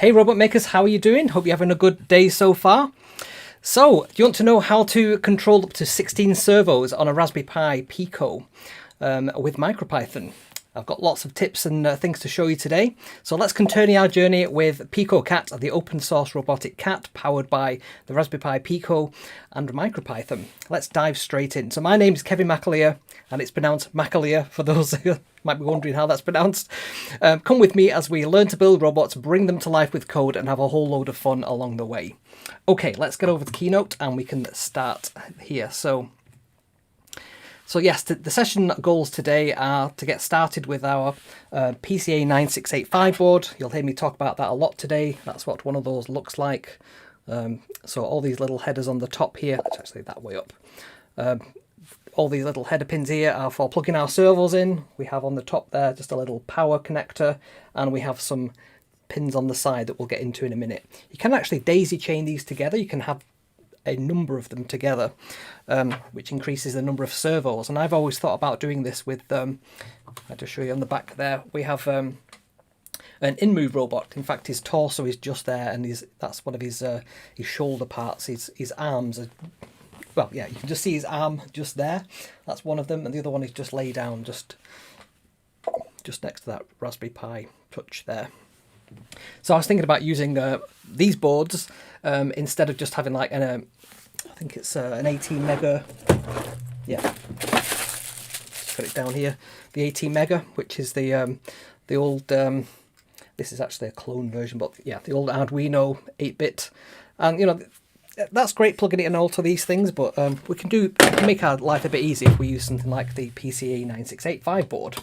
Hey robot makers, how are you doing? Hope you're having a good day so far. So, do you want to know how to control up to 16 servos on a Raspberry Pi Pico with MicroPython? I've got lots of tips and things to show you today. So let's continue our journey with Pico Cat, the open source robotic cat powered by the Raspberry Pi Pico and MicroPython. Let's dive straight in. So my name is Kevin McAleer, and it's pronounced McAleer for those who might be wondering how that's pronounced. Come with me as we learn to build robots, bring them to life with code, and have a whole load of fun along the way. Okay, let's get over to Keynote and we can start here. So yes, the session goals today are to get started with our PCA9685 board. You'll hear me talk about that a lot today. That's what one of those looks like. So all these little headers on the top here, it's actually that way up. All these little header pins here are for plugging our servos in. We have on the top there just a little power connector, and we have some pins on the side that we'll get into in a minute. You can actually daisy chain these together. You can have a number of them together, which increases the number of servos. And I've always thought about doing this with, I'll just show you on the back there, we have an in-move robot. In fact, his torso is just there, and that's one of his shoulder parts. His arms are, well, yeah, you can just see his arm just there. That's one of them, and the other one is just laid down just next to that Raspberry Pi Touch there. So I was thinking about using these boards instead of just having like I think it's an 18 mega, yeah, put it down here, the 18 mega, which is the old, this is actually a clone version, but yeah, the old Arduino 8-bit, and you know, that's great plugging it in all to these things, but we can make our life a bit easier if we use something like the PCA9685 board.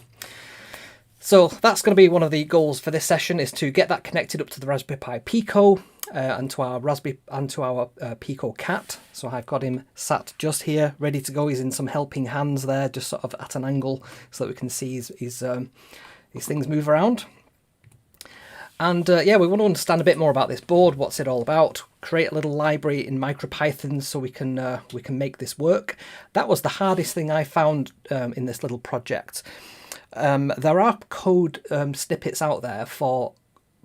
So that's going to be one of the goals for this session, is to get that connected up to the Raspberry Pi Pico and to our Pico Cat. So I've got him sat just here, ready to go. He's in some helping hands there, just sort of at an angle, so that we can see his things move around. And yeah, we want to understand a bit more about this board, what's it all about, create a little library in MicroPython so we can make this work. That was the hardest thing I found in this little project. There are code snippets out there for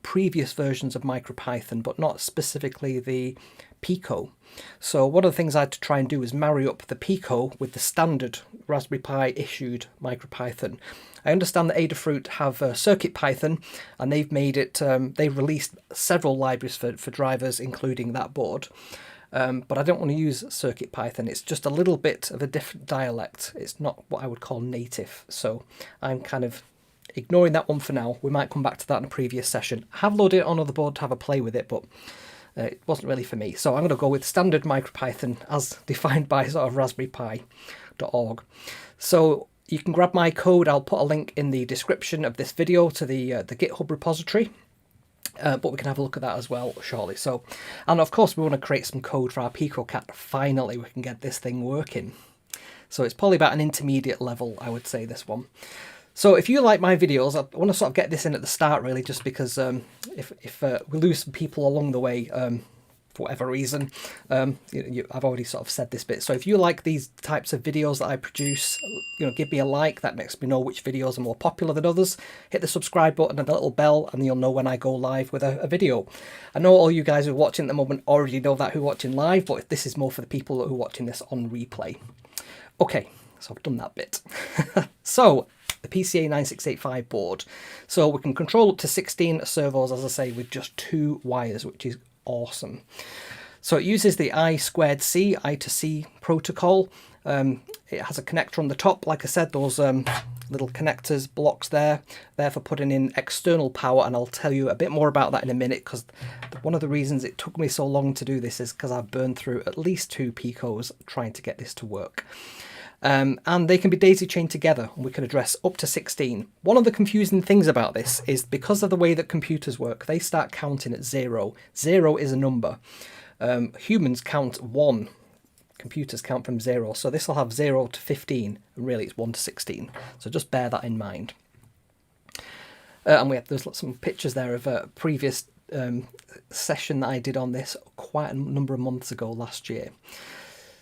previous versions of MicroPython, but not specifically the Pico. So one of the things I had to try and do is marry up the Pico with the standard Raspberry Pi issued MicroPython. I understand that Adafruit have CircuitPython, and they've made it. They've released several libraries for drivers, including that board. But I don't want to use CircuitPython. It's just a little bit of a different dialect. It's not what I would call native. So I'm kind of ignoring that one for now. We might come back to that in a previous session. I have loaded it on other board to have a play with it, but it wasn't really for me. So I'm going to go with standard MicroPython as defined by sort of raspberrypi.org. So you can grab my code. I'll put a link in the description of this video to the GitHub repository. But we can have a look at that as well shortly. So, and of course we want to create some code for our Pico Cat. Finally we can get this thing working. So it's probably about an intermediate level, I would say, this one. So if you like my videos, I want to sort of get this in at the start really, just because if we lose some people along the way, for whatever reason, I've already sort of said this bit. So if you like these types of videos that I produce, give me a like. That makes me know which videos are more popular than others. Hit the subscribe button and the little bell, and you'll know when I go live with a video. I know all you guys who are watching at the moment already know that, who are watching live, but this is more for the people who are watching this on replay. Okay, so I've done that bit. So the PCA9685 board. So we can control up to 16 servos, as I say, with just 2 wires, which is awesome. So it uses the I2C, I2C protocol. It has a connector on the top. Like I said, those little connectors, blocks there for putting in external power, and I'll tell you a bit more about that in a minute, because one of the reasons it took me so long to do this is because I've burned through at least 2 Picos trying to get this to work. And they can be daisy chained together, and we can address up to 16. One of the confusing things about this is because of the way that computers work, they start counting at 0. 0 is a number. Humans count 1. Computers count from 0. So this will have 0 to 15, and really it's 1 to 16. So just bear that in mind. And there's some pictures there of a previous session that I did on this quite a number of months ago last year.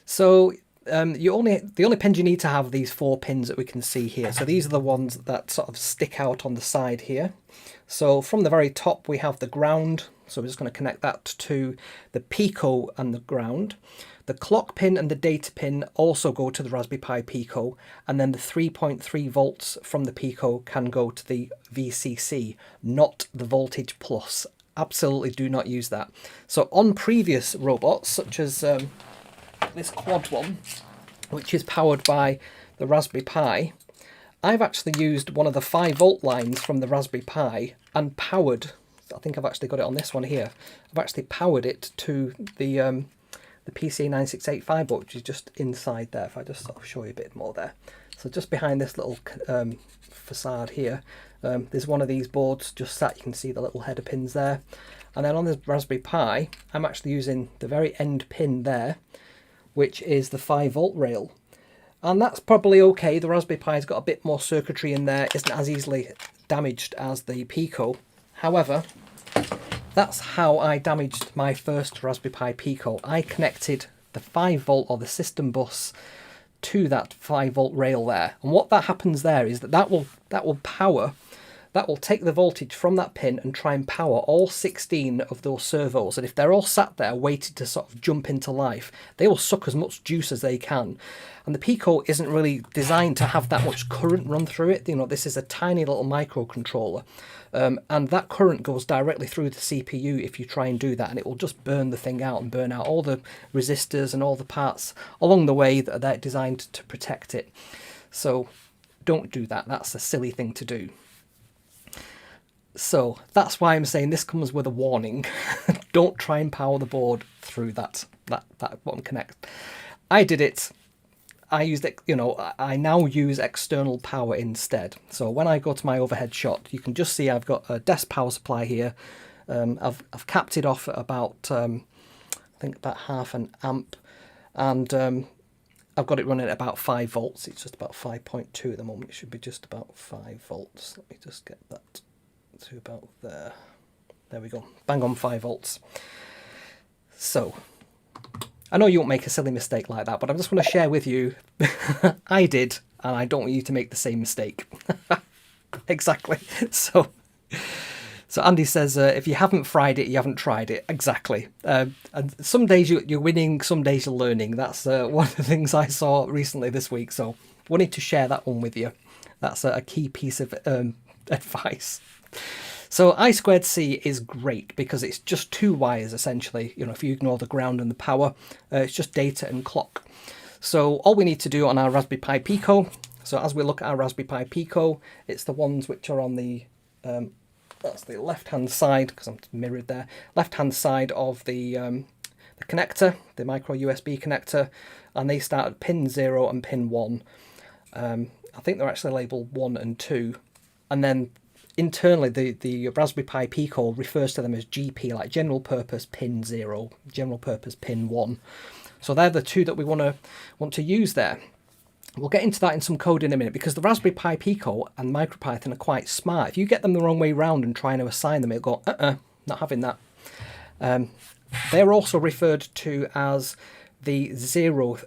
So the only pins you need to have are these 4 pins that we can see here. So these are the ones that sort of stick out on the side here. So from the very top we have the ground, so we're just going to connect that to the Pico and the ground. The clock pin and the data pin also go to the Raspberry Pi Pico, and then the 3.3 volts from the Pico can go to the VCC, not the voltage plus. Absolutely do not use that. So on previous robots, such as this quad one, which is powered by the Raspberry Pi, I've actually used one of the 5 volt lines from the Raspberry Pi and powered, I think I've actually got it on this one here, I've actually powered it to the PCA9685 board, which is just inside there. If I just sort of show you a bit more there. So just behind this little facade here, there's one of these boards just sat. You can see the little header pins there. And then on the Raspberry Pi, I'm actually using the very end pin there, which is the 5 volt rail. And that's probably okay. The Raspberry Pi's got a bit more circuitry in there, isn't as easily damaged as the Pico. However, that's how I damaged my first Raspberry Pi Pico. I connected the 5 volt or the system bus to that 5 volt rail there. And what that happens there is that will take the voltage from that pin and try and power all 16 of those servos. And if they're all sat there waiting to sort of jump into life, they will suck as much juice as they can. And the Pico isn't really designed to have that much current run through it. You know, this is a tiny little microcontroller. And that current goes directly through the CPU if you try and do that, and it will just burn the thing out and burn out all the resistors and all the parts along the way that they're designed to protect it. So don't do that. That's a silly thing to do. So that's why I'm saying this comes with a warning. Don't try and power the board through that bottom connect. I did it. I used it, you know, I now use external power instead. So when I go to my overhead shot, you can just see I've got a desk power supply here. I've capped it off at about, I think about half an amp. And I've got it running at about 5 volts. It's just about 5.2 at the moment. It should be just about 5 volts. Let me just get that to about there. There we go. Bang on 5 volts. So I know you won't make a silly mistake like that, but I'm just going to share with you, I did, and I don't want you to make the same mistake. Exactly. So Andy says, if you haven't fried it, you haven't tried it. Exactly. And some days you're winning, some days you're learning. That's one of the things I saw recently this week. So wanted to share that one with you. That's a key piece of advice. So I2C is great because it's just 2 wires essentially. You know, if you ignore the ground and the power, it's just data and clock. So all we need to do on our Raspberry Pi Pico, so as we look at our Raspberry Pi Pico, it's the ones which are on the, that's the left-hand side, because I'm mirrored there, left-hand side of the connector, the micro USB connector, and they start at pin 0 and pin 1. I think they're actually labelled 1 and 2, and then internally, the Raspberry Pi Pico refers to them as GP, like general purpose pin 0, general purpose pin 1. So they're the 2 that we want to use there. We'll get into that in some code in a minute, because the Raspberry Pi Pico and MicroPython are quite smart. If you get them the wrong way round and trying to assign them, it'll go, not having that. They're also referred to as the 0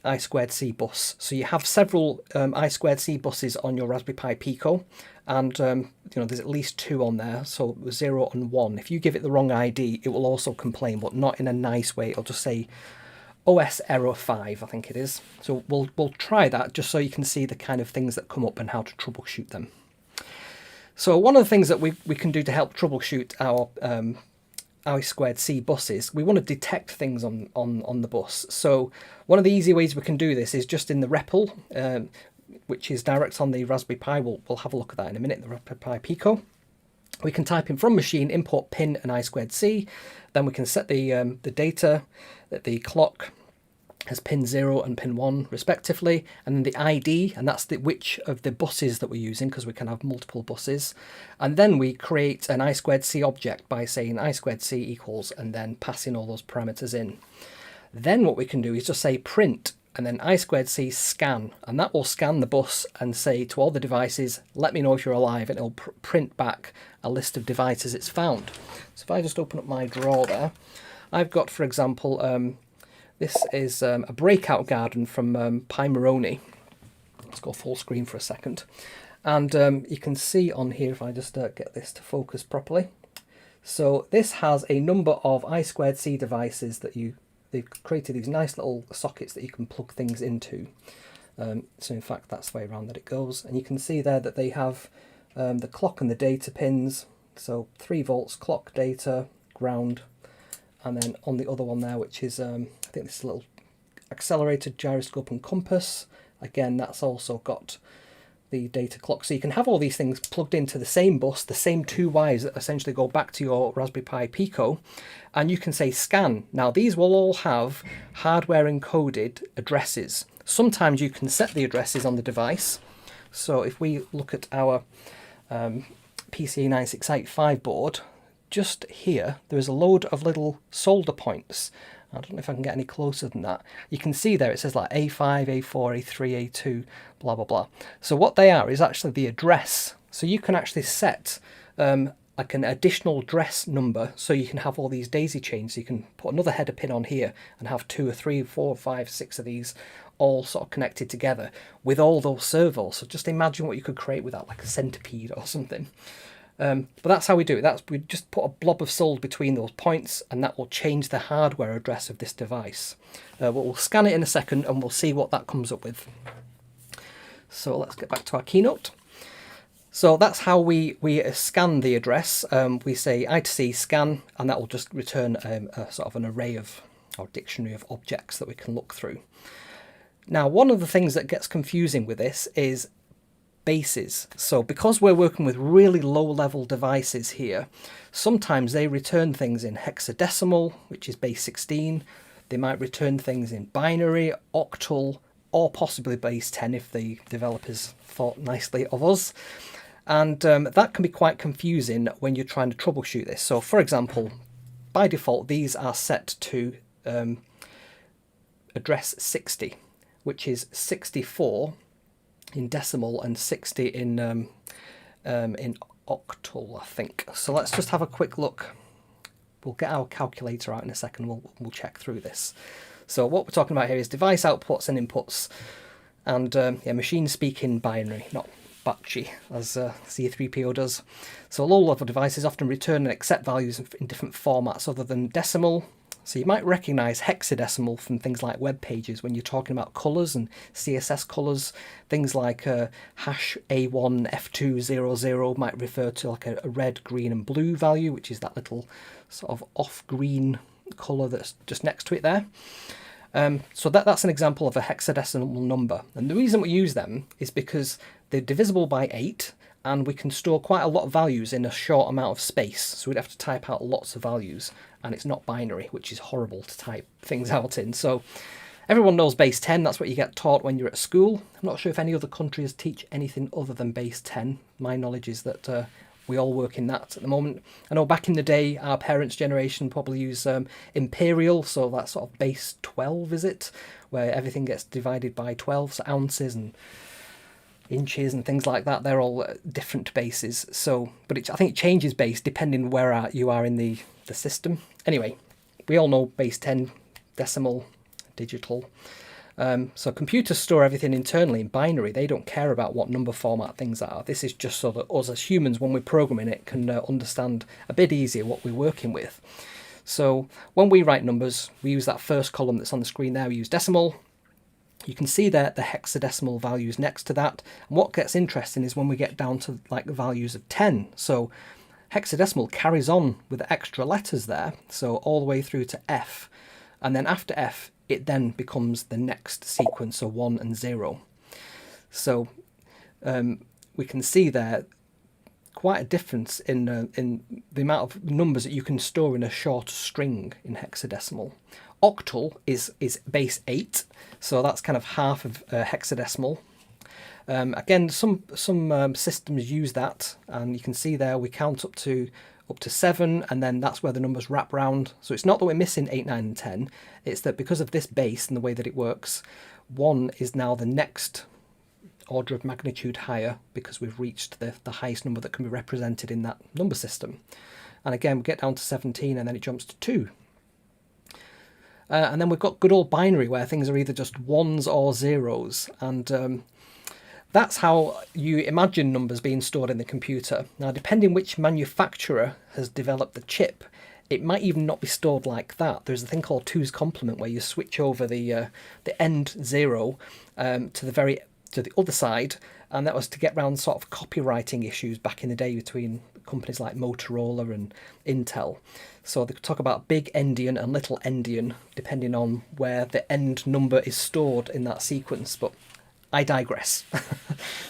I2C bus. So you have several I2C buses on your Raspberry Pi Pico, and you know, there's at least 2 on there, so 0 and 1. If you give it the wrong ID, it will also complain, but not in a nice way. It'll just say OS error 5, I think it is. So we'll try that just so you can see the kind of things that come up and how to troubleshoot them. So one of the things that we can do to help troubleshoot our I2C buses, we want to detect things on the bus. So one of the easy ways we can do this is just in the REPL, which is direct on the Raspberry Pi. We'll have a look at that in a minute, the Raspberry Pi Pico. We can type in from machine import pin and I2C, then we can set the data, the clock as pin 0 and pin 1 respectively, and then the ID, and that's which of the buses that we're using, because we can have multiple buses. And then we create an I2C object by saying I2C equals, and then passing all those parameters in. Then what we can do is just say print, and then I2C scan, and that will scan the bus and say to all the devices, let me know if you're alive, and it'll print back a list of devices it's found. So if I just open up my drawer there, I've got, for example, This is a breakout garden from Pi Moroni. Let's go full screen for a second. And you can see on here, if I just get this to focus properly. So this has a number of I2C devices that they've created these nice little sockets that you can plug things into. So in fact, that's the way around that it goes. And you can see there that they have the clock and the data pins. So 3 volts, clock, data, ground. And then on the other one there, which is, I think this is a little accelerated gyroscope and compass. Again, that's also got the data clock. So you can have all these things plugged into the same bus, the same 2 wires that essentially go back to your Raspberry Pi Pico, and you can say scan. Now these will all have hardware encoded addresses. Sometimes you can set the addresses on the device. So if we look at our PCA9685 board, just here there is a load of little solder points. I don't know if I can get any closer than that. You can see there it says like A5, A4, A3, A2, blah, blah, blah. So what they are is actually the address. So you can actually set like an additional address number, so you can have all these daisy chains. So you can put another header pin on here and have 2 or 3, 4, 5, 6 of these all sort of connected together with all those servos. So just imagine what you could create with that, like a centipede or something. But that's how we do it. We just put a blob of solder between those points, and that will change the hardware address of this device. We'll scan it in a second and we'll see what that comes up with. So let's get back to our keynote. So that's how we scan the address. We say I2C scan, and that will just return a sort of an array of, or dictionary of objects that we can look through. Now, one of the things that gets confusing with this is bases. So because we're working with really low level devices here, sometimes they return things in hexadecimal, which is base 16. They might return things in binary, octal, or possibly base 10 if the developers thought nicely of us. And that can be quite confusing when you're trying to troubleshoot this. So for example, by default, these are set to address 60, which is 64 in decimal and 60 in octal, I think. So let's just have a quick look. We'll get our calculator out in a second. We'll check through this. So what we're talking about here is device outputs and inputs, and yeah, machine speaking binary, not batchy as C3PO does. So low-level devices often return and accept values in different formats other than decimal. So you might recognize hexadecimal from things like web pages when you're talking about colors and CSS colors. Things like hash A1 F200 might refer to like a red, green and blue value, which is that little sort of off-green color that's just next to it there. So that's an example of a hexadecimal number. And the reason we use them is because they're divisible by 8, and we can store quite a lot of values in a short amount of space. So we'd have to type out lots of values, and it's not binary, which is horrible to type things out in. So everyone knows base 10, that's what you get taught when you're at school. I'm not sure if any other countries teach anything other than base 10. My knowledge is that we all work in that at the moment. I know back in the day, our parents' generation probably use imperial, so that's sort of base 12, is it? Where everything gets divided by 12, so ounces and inches and things like that. They're all different bases. So, but I think it changes base depending where you are in the system. Anyway, we all know base 10, decimal, digital. So computers store everything internally in binary. They don't care about what number format things are. This is just so that us as humans, when we're programming it, can understand a bit easier what we're working with. So when we write numbers, we use that first column that's on the screen there. We use decimal. You can see there the hexadecimal values next to that. And what gets interesting is when we get down to like the values of 10. So hexadecimal carries on with the extra letters there, so all the way through to F. And then after F, it then becomes the next sequence, so 1 and 0. So we can see there quite a difference in the amount of numbers that you can store in a short string in hexadecimal. Octal is base 8, so that's kind of half of hexadecimal. Again, some systems use that, and you can see there we count up to 7, and then that's where the numbers wrap round. So it's not that we're missing 8, 9 and 10, it's that because of this base and the way that it works, 1 is now the next order of magnitude higher because we've reached the highest number that can be represented in that number system. And again, we get down to 17 and then it jumps to 2. And then we've got good old binary where things are either just ones or zeros. And that's how you imagine numbers being stored in the computer. Now, depending which manufacturer has developed the chip, it might even not be stored like that. There's a thing called 2's complement where you switch over the end 0 to the other side, and that was to get around sort of copywriting issues back in the day between companies like Motorola and Intel. So they could talk about big endian and little endian depending on where the end number is stored in that sequence, but I digress. So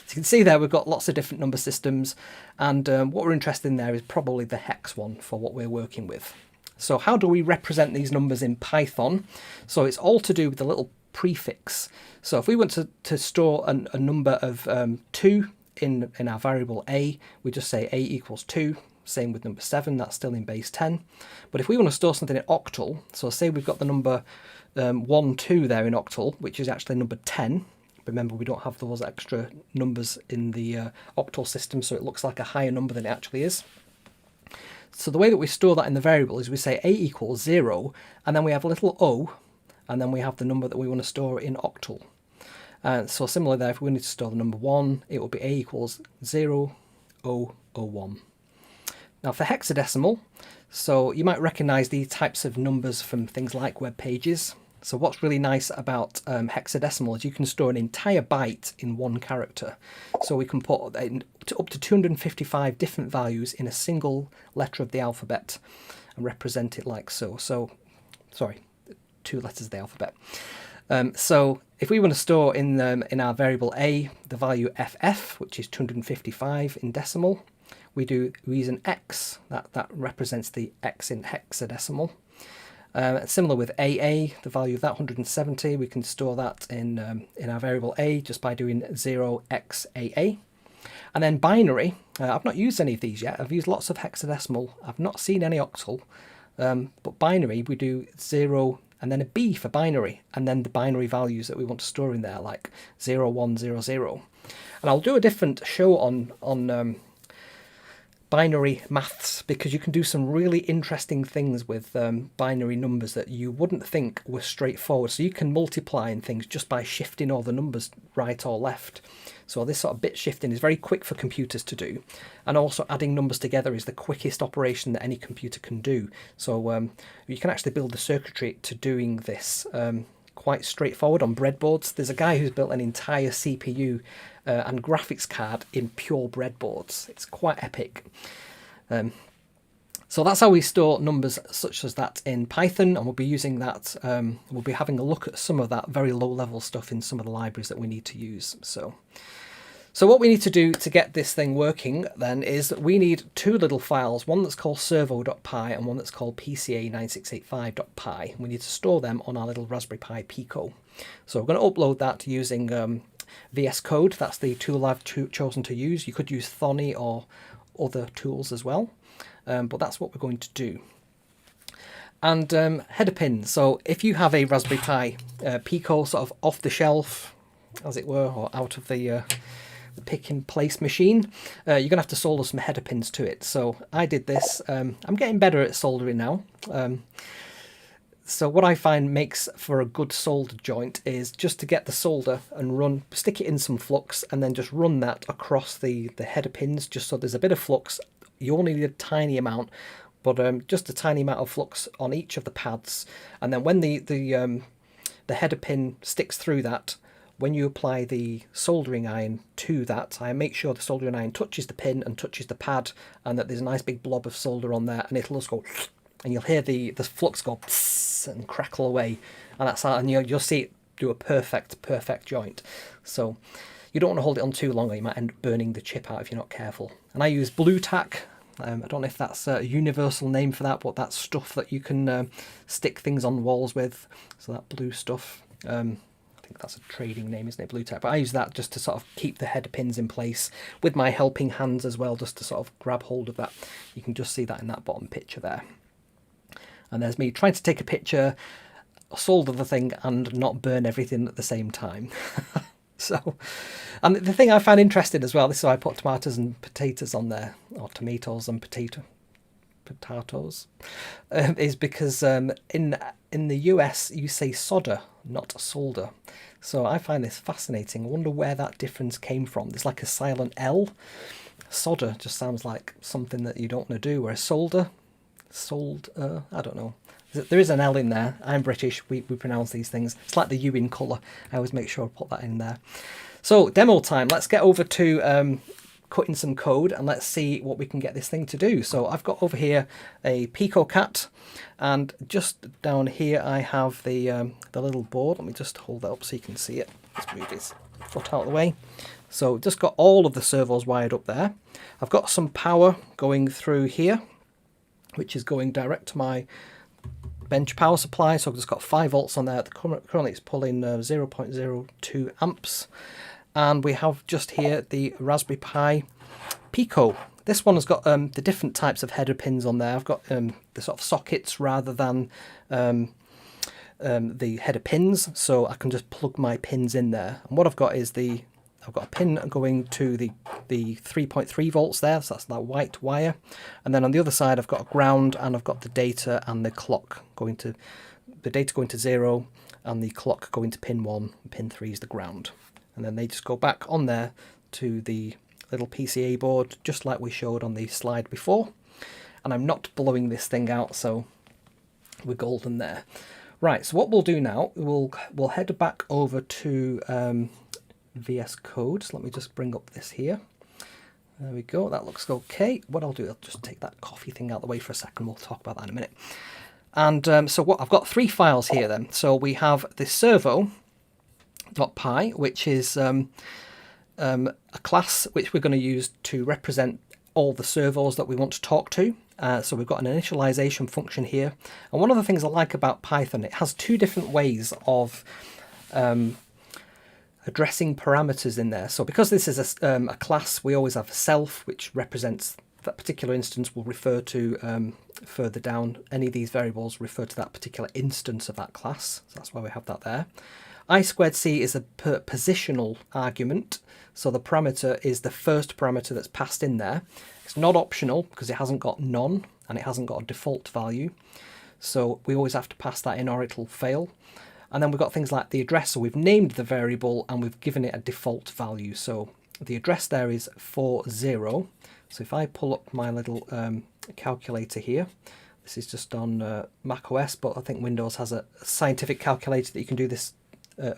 you can see there we've got lots of different number systems, and what we're interested in there is probably the hex one for what we're working with. So how do we represent these numbers in Python? So it's all to do with the little prefix. So if we want to store a number of 2 in our variable a, we just say a equals 2. Same with number 7, that's still in base 10. But if we want to store something in octal, so say we've got the number 1, 2 there in octal, which is actually number 10. Remember, we don't have those extra numbers in the octal system, so it looks like a higher number than it actually is. So the way that we store that in the variable is we say a equals 0, and then we have a little o, and then we have the number that we want to store in octal. So similarly there, if we wanted to store the number 1, it would be a equals 0001. Now for hexadecimal, so you might recognize these types of numbers from things like web pages. So what's really nice about hexadecimal is you can store an entire byte in one character. So we can put up to 255 different values in a single letter of the alphabet and represent it like so. So, sorry, 2 letters of the alphabet. So if we want to store in our variable a the value ff, which is 255 in decimal, we use an x that represents the x in hexadecimal. Similar with AA, the value of that 170, we can store that in our variable a just by doing 0xAA. And then binary, I've not used any of these yet. I've used lots of hexadecimal. I've not seen any octal. But binary, we do 0 and then a B for binary, and then the binary values that we want to store in there, like 0100. And I'll do a different show on binary maths, because you can do some really interesting things with binary numbers that you wouldn't think were straightforward. So you can multiply in things just by shifting all the numbers right or left. So this sort of bit shifting is very quick for computers to do, and also adding numbers together is the quickest operation that any computer can do. So you can actually build the circuitry to doing this quite straightforward on breadboards. There's a guy who's built an entire CPU and graphics card in pure breadboards. It's quite epic. So that's how we store numbers such as that in Python, and we'll be using that, we'll be having a look at some of that very low level stuff in some of the libraries that we need to use. So what we need to do to get this thing working then is that we need 2 little files, one that's called servo.py and one that's called PCA9685.py. We need to store them on our little Raspberry Pi Pico. So we're going to upload that using VS Code. That's the tool I've chosen to use. You could use Thonny or other tools as well, but that's what we're going to do. And header pin. So if you have a Raspberry Pi Pico sort of off the shelf, as it were, or out of the pick and place machine, you're going to have to solder some header pins to it. So I did this. I'm getting better at soldering now. So what I find makes for a good solder joint is just to get the solder and stick it in some flux, and then just run that across the header pins, just so there's a bit of flux. You only need a tiny amount, but just a tiny amount of flux on each of the pads. And then when the header pin sticks through that, when you apply the soldering iron to that, I make sure the soldering iron touches the pin and touches the pad, and that there's a nice big blob of solder on there, and it'll just go, and you'll hear the flux go and crackle away, and that's how, and you'll see it do a perfect joint. So you don't want to hold it on too long, or you might end up burning the chip out if you're not careful. And I use blue tack. I don't know if that's a universal name for that, but that's stuff that you can stick things on walls with. So that blue stuff. I think that's a trading name, isn't it, blue tack? But I use that just to sort of keep the header pins in place with my helping hands as well, just to sort of grab hold of that. You can just see that in that bottom picture there. And there's me trying to take a picture, solder the thing, and not burn everything at the same time. So, and the thing I found interesting as well, this is why I put tomatoes and potatoes on there, or tomatoes and potato. potatoes, is because in the US you say solder, not solder. So I find this fascinating. I wonder where that difference came from. There's like a silent L. Solder just sounds like something that you don't want to do, whereas solder, I don't know. There is an L in there. I'm British, we pronounce these things. It's like the U in colour. I always make sure I put that in there. So demo time, let's get over to cutting some code and let's see what we can get this thing to do. So I've got over here a Pico cat, and just down here I have the little board. Let me just hold that up so you can see it. Let's move this foot out of the way. So just got all of the servos wired up there. I've got some power going through here, which is going direct to my bench power supply. So I've just got 5 volts on there. Currently it's pulling 0.02 amps. And we have just here the Raspberry Pi Pico. This one has got the different types of header pins on there. I've got the sort of sockets rather than the header pins, so I can just plug my pins in there. And what I've got is I've got a pin going to the 3.3 volts there, so that's that white wire. And then on the other side I've got a ground, and I've got the data and the clock going to, the data going to 0 and the clock going to pin 1, and pin 3 is the ground. And then they just go back on there to the little PCA board, just like we showed on the slide before. And I'm not blowing this thing out, so we're golden there. Right, so what we'll do now, we'll head back over to VS Code. So let me just bring up this here. There we go, that looks okay. What I'll do, I'll just take that coffee thing out of the way for a second. We'll talk about that in a minute. And so what I've got 3 files here then. So we have the servo.py, which is a class which we're going to use to represent all the servos that we want to talk to. So we've got an initialization function here. And one of the things I like about Python, it has 2 different ways of addressing parameters in there. So because this is a class, we always have self, which represents that particular instance. Will refer to further down. Any of these variables refer to that particular instance of that class. So that's why we have that there. I2C is a positional argument. So the parameter is the first parameter that's passed in there. It's not optional because it hasn't got none and it hasn't got a default value. So we always have to pass that in or it'll fail. And then we've got things like the address. So we've named the variable and we've given it a default value. So the address there is 40. So if I pull up my little calculator here, this is just on Mac OS, but I think Windows has a scientific calculator that you can do this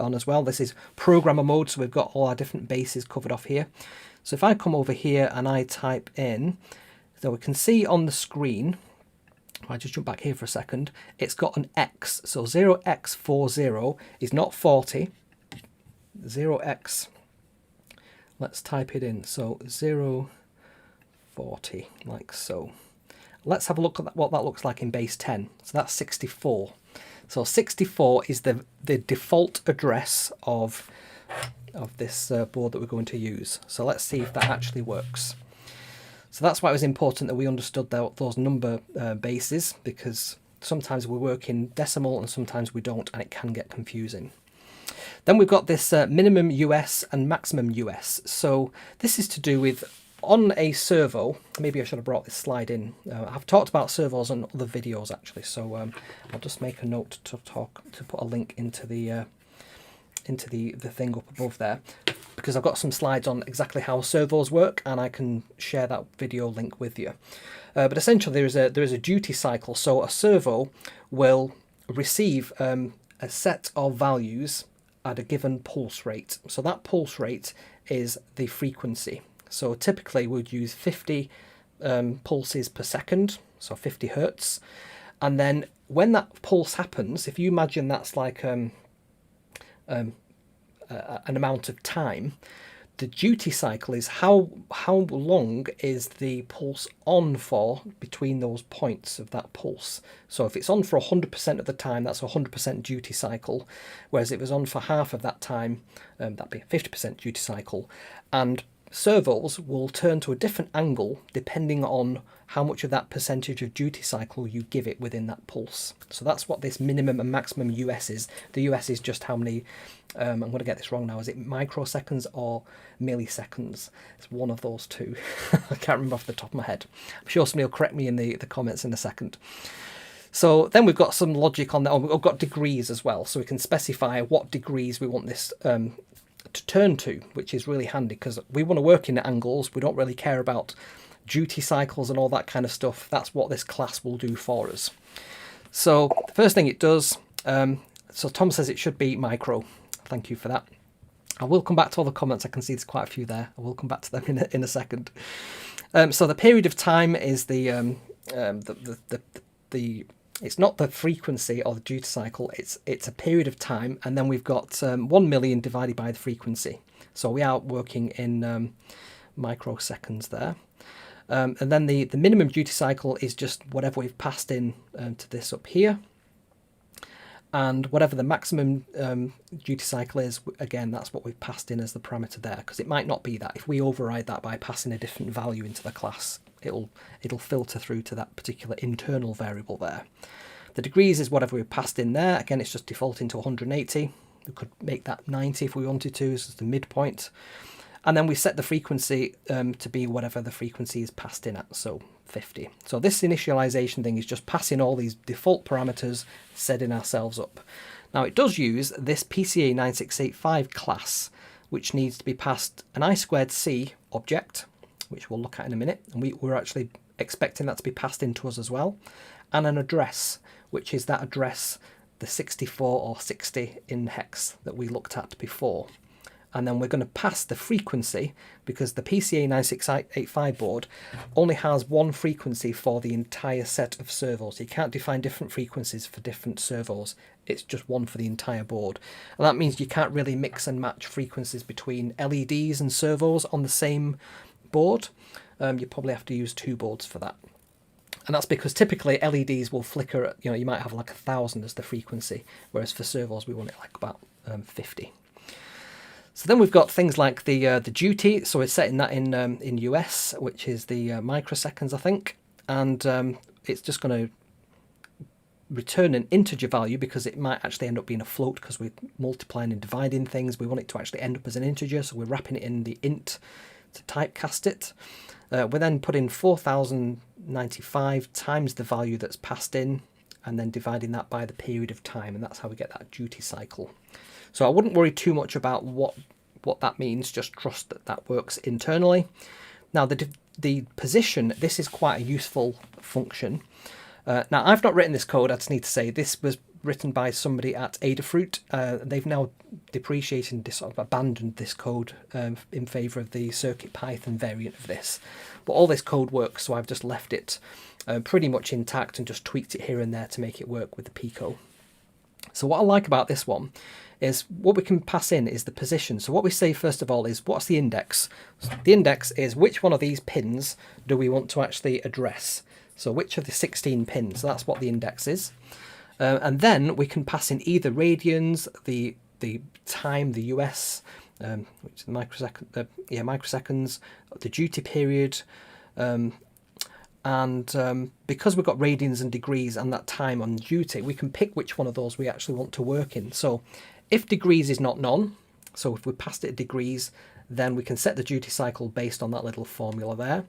on as well. This is programmer mode, so we've got all our different bases covered off here. So if I come over here and I type in, so we can see on the screen, if I just jump back here for a second, it's got an X. So 0x40 is not 40. 0x, let's type it in. So 040, like so. Let's have a look at what that looks like in base 10. So that's 64. So 64 is the default address of this board that we're going to use. So let's see if that actually works. So that's why it was important that we understood those number bases, because sometimes we work in decimal and sometimes we don't, and it can get confusing. Then we've got this minimum US and maximum US. So this is to do with on a servo. Maybe I should have brought this slide in. I've talked about servos on other videos actually, so I'll just make a note to put a link into the thing up above there, because I've got some slides on exactly how servos work, and I can share that video link with you. But essentially, there is a duty cycle. So a servo will receive a set of values at a given pulse rate. So that pulse rate is the frequency. So typically we'd use 50 pulses per second, so 50 hertz. And then when that pulse happens, if you imagine that's like an amount of time, the duty cycle is how long is the pulse on for between those points of that pulse. So if it's on for 100% of the time, that's a 100% duty cycle, whereas if it was on for half of that time, that'd be a 50% duty cycle. And servos will turn to a different angle depending on how much of that percentage of duty cycle you give it within that pulse. So that's what this minimum and maximum US is. The US is just how many, I'm going to get this wrong now, is it microseconds or milliseconds? It's one of those two. I can't remember off the top of my head. I'm sure somebody will correct me in the comments in a second. So then we've got some logic on that. Oh, we've got degrees as well, so we can specify what degrees we want this to turn to, which is really handy because we want to work in angles. We don't really care about duty cycles and all that kind of stuff. That's what this class will do for us. So the first thing it does, so Tom says it should be micro. Thank you for that. I will come back to all the comments. I can see there's quite a few there. I will come back to them in a second. So the period of time is the it's not the frequency or the duty cycle, it's a period of time, and then we've got 1 million divided by the frequency. So we are working in microseconds there. And then the minimum duty cycle is just whatever we've passed in to this up here. And whatever the maximum duty cycle is, again, that's what we've passed in as the parameter there, because it might not be that. If we override that by passing a different value into the class, it'll filter through to that particular internal variable there. The degrees is whatever we've passed in there. Again, it's just defaulting to 180. We could make that 90 if we wanted to, as the midpoint. And then we set the frequency to be whatever the frequency is passed in at, so 50. So this initialization thing is just passing all these default parameters, setting ourselves up. Now it does use this PCA9685 class, which needs to be passed an I2C object, which we'll look at in a minute, and we're actually expecting that to be passed into us as well, and an address, which is that address, the 64 or 60 in hex that we looked at before. And then we're going to pass the frequency, because the PCA9685 board only has one frequency for the entire set of servos. You can't define different frequencies for different servos. It's just one for the entire board. And that means you can't really mix and match frequencies between LEDs and servos on the same board. You probably have to use two boards for that. And that's because typically LEDs will flicker at, you might have like 1,000 as the frequency, whereas for servos we want it like about 50. So then we've got things like the duty. So we're setting that in US, which is the microseconds, I think, and it's just going to return an integer value because it might actually end up being a float because we're multiplying and dividing things. We want it to actually end up as an integer, so we're wrapping it in the int to typecast it. We then put in 4095 times the value that's passed in, and then dividing that by the period of time, and that's how we get that duty cycle. So I wouldn't worry too much about what that means, just trust that that works internally. Now the position, this is quite a useful function. Now I've not written this code, I just need to say this was written by somebody at Adafruit. They've now depreciated, sort of abandoned this code in favour of the CircuitPython variant of this. But all this code works, so I've just left it pretty much intact and just tweaked it here and there to make it work with the Pico. So what I like about this one is what we can pass in is the position. So what we say first of all is what's the index? So the index is which one of these pins do we want to actually address? So which of the 16 pins? So that's what the index is. And then we can pass in either radians, the time, the US, which is microseconds, the duty period, and because we've got radians and degrees and that time on duty, we can pick which one of those we actually want to work in. So if degrees is not none, so if we passed it degrees, then we can set the duty cycle based on that little formula there.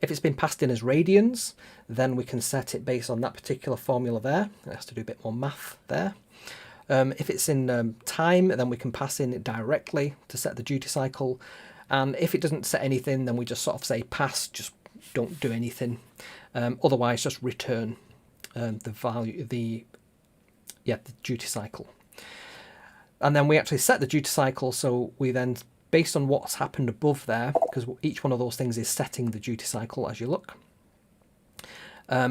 If it's been passed in as radians, then we can set it based on that particular formula there. It has to do a bit more math there. If it's in time, then we can pass in it directly to set the duty cycle. And if it doesn't set anything, then we just sort of say pass, just don't do anything. Otherwise, just return the value, the duty cycle. And then we actually set the duty cycle, so we then, based on what's happened above there, because each one of those things is setting the duty cycle as you look,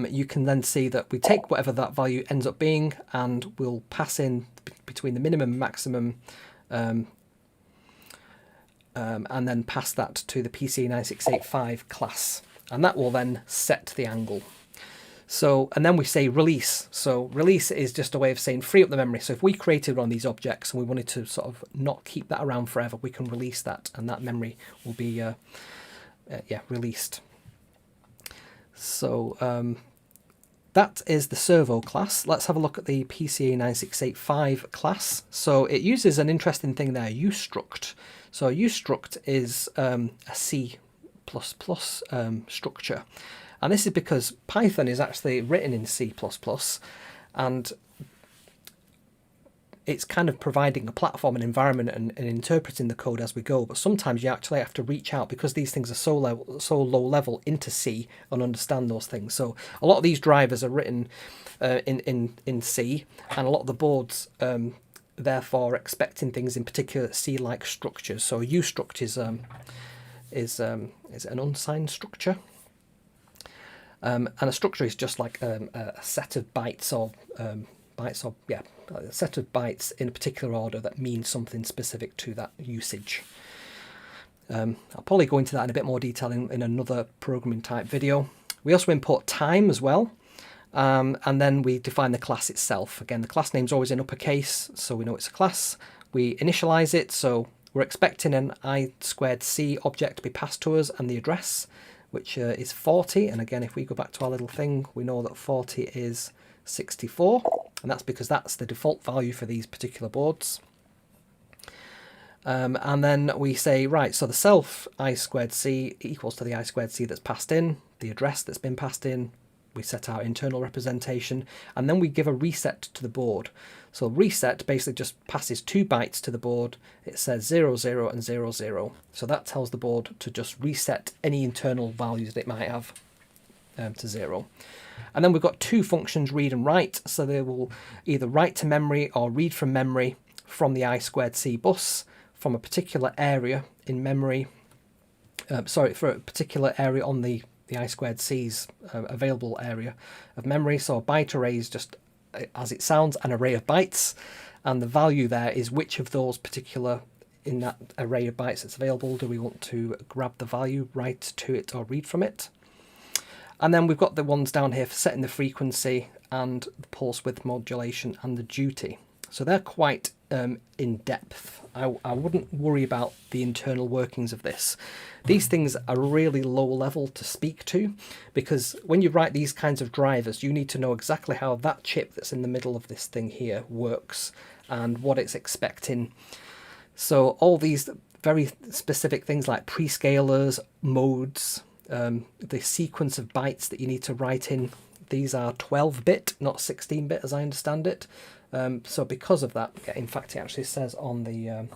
you can then see that we take whatever that value ends up being and we'll pass in between the minimum and maximum and then pass that to the PCA9685 class, and that will then set the angle. So, and then we say release. So release is just a way of saying free up the memory. So if we created one of these objects and we wanted to sort of not keep that around forever, we can release that, and that memory will be released. So that is the servo class. Let's have a look at the PCA9685 class. So it uses an interesting thing there, ustruct. So ustruct is a C++ structure. And this is because Python is actually written in C++, and it's kind of providing a platform and environment and interpreting the code as we go. But sometimes you actually have to reach out, because these things are so low level, into C and understand those things. So a lot of these drivers are written in C, and a lot of the boards therefore expecting things in particular C-like structures. So a ustruct is an unsigned structure. And a structure is just like a set of bytes or a set of bytes in a particular order that means something specific to that usage. I'll probably go into that in a bit more detail in another programming type video. We also import time as well, and then we define the class itself. Again, the class name's always in uppercase, so we know it's a class. We initialize it, so we're expecting an I2C object to be passed to us, and the address, which is 40. And again, if we go back to our little thing, we know that 40 is 64, and that's because that's the default value for these particular boards. And then we say, right, so the self I2C equals to the I2C that's passed in, the address that's been passed in, we set our internal representation, and then we give a reset to the board. So reset basically just passes 2 bytes to the board. It says 00 and 00. So that tells the board to just reset any internal values that it might have to 0. And then we've got 2 functions, read and write. So they will either write to memory or read from memory from the I2C bus from a particular area in memory. For a particular area on the I2C's available area of memory. So a byte array is just, as it sounds, an array of bytes, and the value there is which of those particular, in that array of bytes that's available, do we want to grab the value, write to it or read from it. And then we've got the ones down here for setting the frequency and the pulse width modulation and the duty. So they're quite in depth. I wouldn't worry about the internal workings of this. These things are really low level to speak to, because when you write these kinds of drivers, you need to know exactly how that chip that's in the middle of this thing here works and what it's expecting. So all these very specific things like prescalers, modes, the sequence of bytes that you need to write in, these are 12-bit, not 16-bit as I understand it. So because of that, in fact, it actually says on the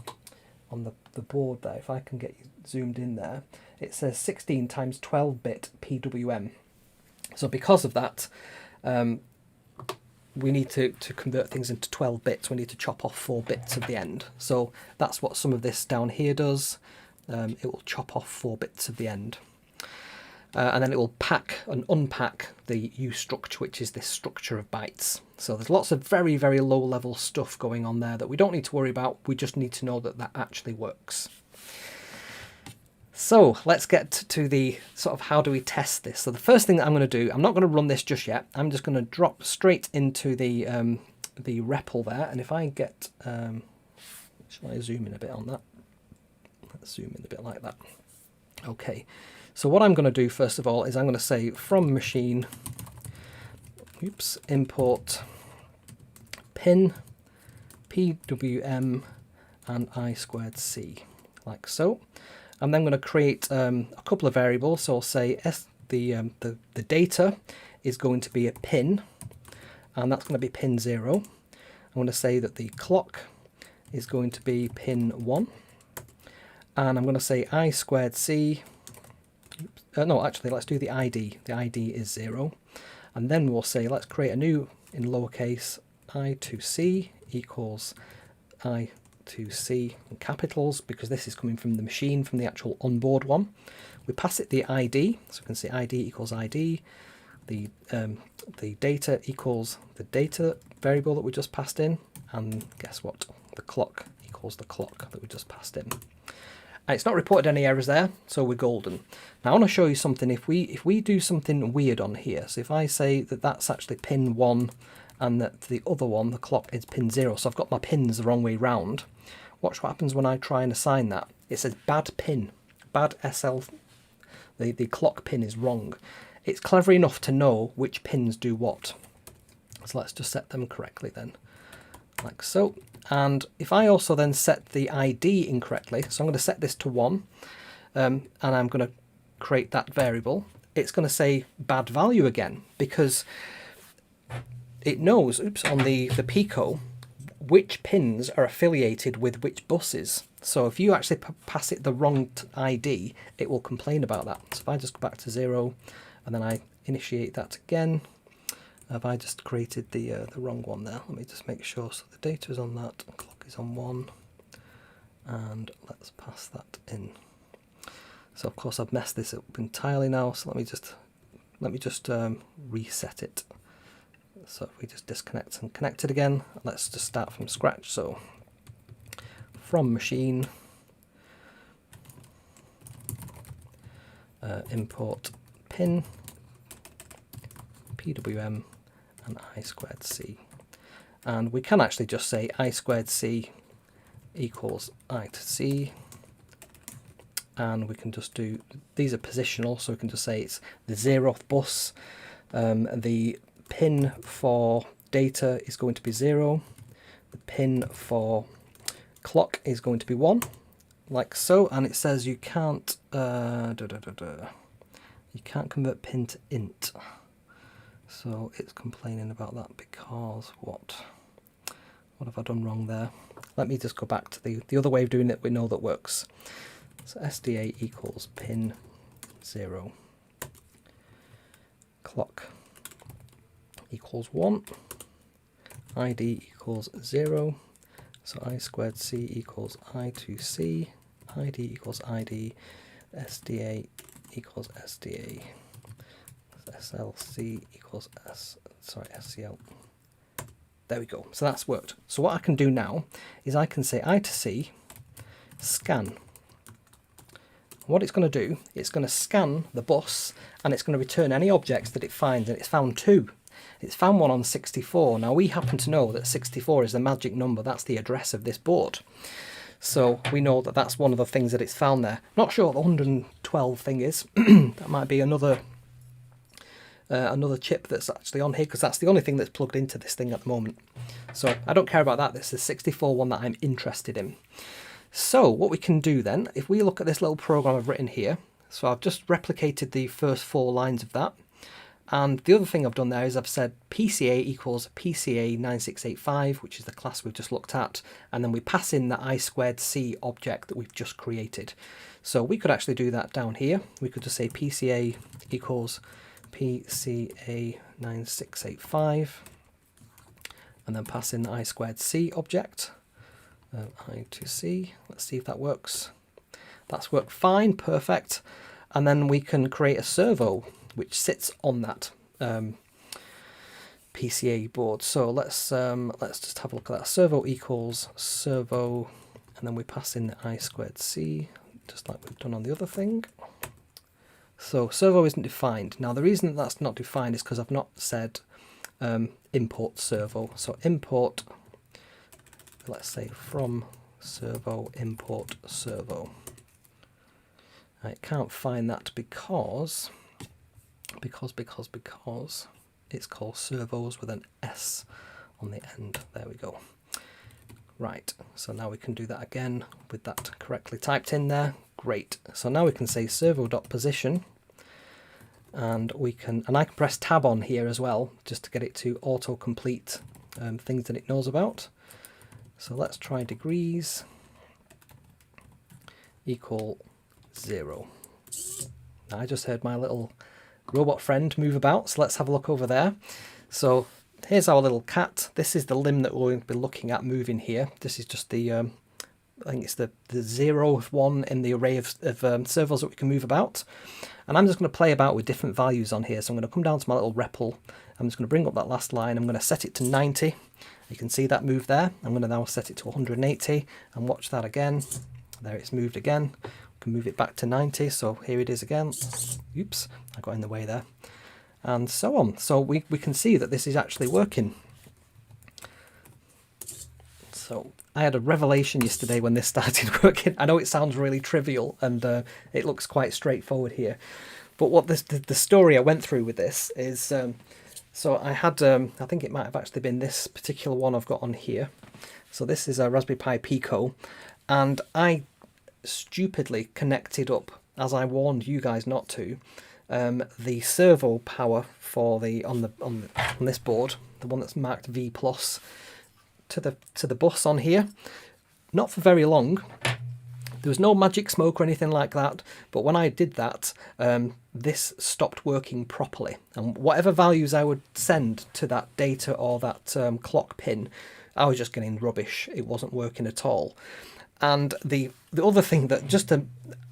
board there, if I can get you zoomed in there, it says 16 times 12-bit PWM. So because of that, we need to convert things into 12 bits. We need to chop off 4 bits at the end. So that's what some of this down here does. It will chop off 4 bits at the end. And then it will pack and unpack the ustruct, which is this structure of bytes. So there's lots of very, very low level stuff going on there that we don't need to worry about. We just need to know that that actually works. So let's get to the sort of how do we test this. So the first thing that I'm going to do, I'm not going to run this just yet. I'm just going to drop straight into the REPL there. And if I get, shall I zoom in a bit on that? Let's zoom in a bit like that. Okay. So what I'm going to do first of all is I'm going to say from machine, import pin, PWM, and I2C, like so. I'm then going to create a couple of variables. So I'll say the data is going to be a pin, and that's going to be pin 0. I'm going to say that the clock is going to be pin 1, and I'm going to say I2C. No, actually, let's do the ID. The ID is 0. And then we'll say, let's create a new, in lowercase, I2C equals I2C in capitals, because this is coming from the machine, from the actual onboard one. We pass it the ID, so we can say ID equals ID. The data equals the data variable that we just passed in. And guess what? The clock equals the clock that we just passed in. And it's not reported any errors there, so we're golden. Now I want to show you something. If we do something weird on here, so if I say that that's actually pin 1 and that the other one, the clock, is pin 0, so I've got my pins the wrong way round, watch what happens when I try and assign that. It says bad pin, bad SL, the clock pin is wrong. It's clever enough to know which pins do what. So let's just set them correctly then, like so. And if I also then set the ID incorrectly, so I'm going to set this to 1, and I'm going to create that variable, it's going to say bad value again, because it knows, oops, on the Pico, which pins are affiliated with which buses. So if you actually pass it the wrong ID, it will complain about that. So if I just go back to 0, and then I initiate that again, have I just created the wrong one there? Let me just make sure. So the data is on that, clock is on 1, and let's pass that in. So of course I've messed this up entirely now. So let me just reset it. So if we just disconnect and connect it again, let's just start from scratch. So from machine, import pin, PWM, and I2C. And we can actually just say I2C equals I2C, and we can just do, these are positional, so we can just say it's the 0th bus. The pin for data is going to be 0, the pin for clock is going to be 1, like so, and it says you can't you can't convert pin to int. So it's complaining about that because what have I done wrong there? Let me just go back to the other way of doing it we know that works. So SDA equals pin 0, clock equals 1, ID equals 0, so I2C equals I2C, ID equals ID, SDA equals SDA, SLC equals SCL. There we go. So that's worked. So what I can do now is I can say I2C scan. What it's going to do, it's going to scan the bus and it's going to return any objects that it finds, and it's found 2. It's found one on 64. Now we happen to know that 64 is the magic number, that's the address of this board. So we know that that's one of the things that it's found there. Not sure what the 112 thing is. That might be another chip that's actually on here, because that's the only thing that's plugged into this thing at the moment. So I don't care about that. This is the 64 one that I'm interested in. So what we can do then, if we look at this little program I've written here, so I've just replicated the first 4 lines of that. And the other thing I've done there is I've said PCA equals PCA9685, which is the class we've just looked at, and then we pass in the I2C object that we've just created. So we could actually do that down here. We could just say PCA equals PCA9685, and then pass in the I2C object, I2C. Let's see if that works. That's worked fine, perfect. And then we can create a servo which sits on that PCA board. So let's just have a look at that. Servo equals servo, and then we pass in the I2C, just like we've done on the other thing. So servo isn't defined. Now the reason that that's not defined is because I've not said import servo. So import, let's say from servo import servo. I can't find that because it's called servos with an S on the end. There we go. Right, so now we can do that again with that correctly typed in there. Great. So now we can say servo.position, and I can press tab on here as well just to get it to autocomplete things that it knows about. So let's try degrees equal 0. Now I just heard my little robot friend move about, so let's have a look over there. So here's our little cat. This is the limb that we're going to be looking at moving here. This is just the I think it's the 0th one in the array of servos that we can move about. And I'm just going to play about with different values on here. So I'm going to come down to my little REPL. I'm just going to bring up that last line. I'm going to set it to 90. You can see that move there. I'm going to now set it to 180 and watch that again. There it's moved again. We can move it back to 90, so here it is again. Oops, I got in the way there. And so on. So we can see that this is actually working. So I had a revelation yesterday when this started working. I know it sounds really trivial and it looks quite straightforward here. But what the story I went through with this is, so I had, I think it might have actually been this particular one I've got on here. So this is a Raspberry Pi Pico, and I stupidly connected up, as I warned you guys not to, the servo power for the on this board, the one that's marked V+, to the bus on here. Not for very long. There was no magic smoke or anything like that, but when I did that, this stopped working properly. And whatever values I would send to that data or that clock pin, I was just getting rubbish. It wasn't working at all. And the other thing that, just to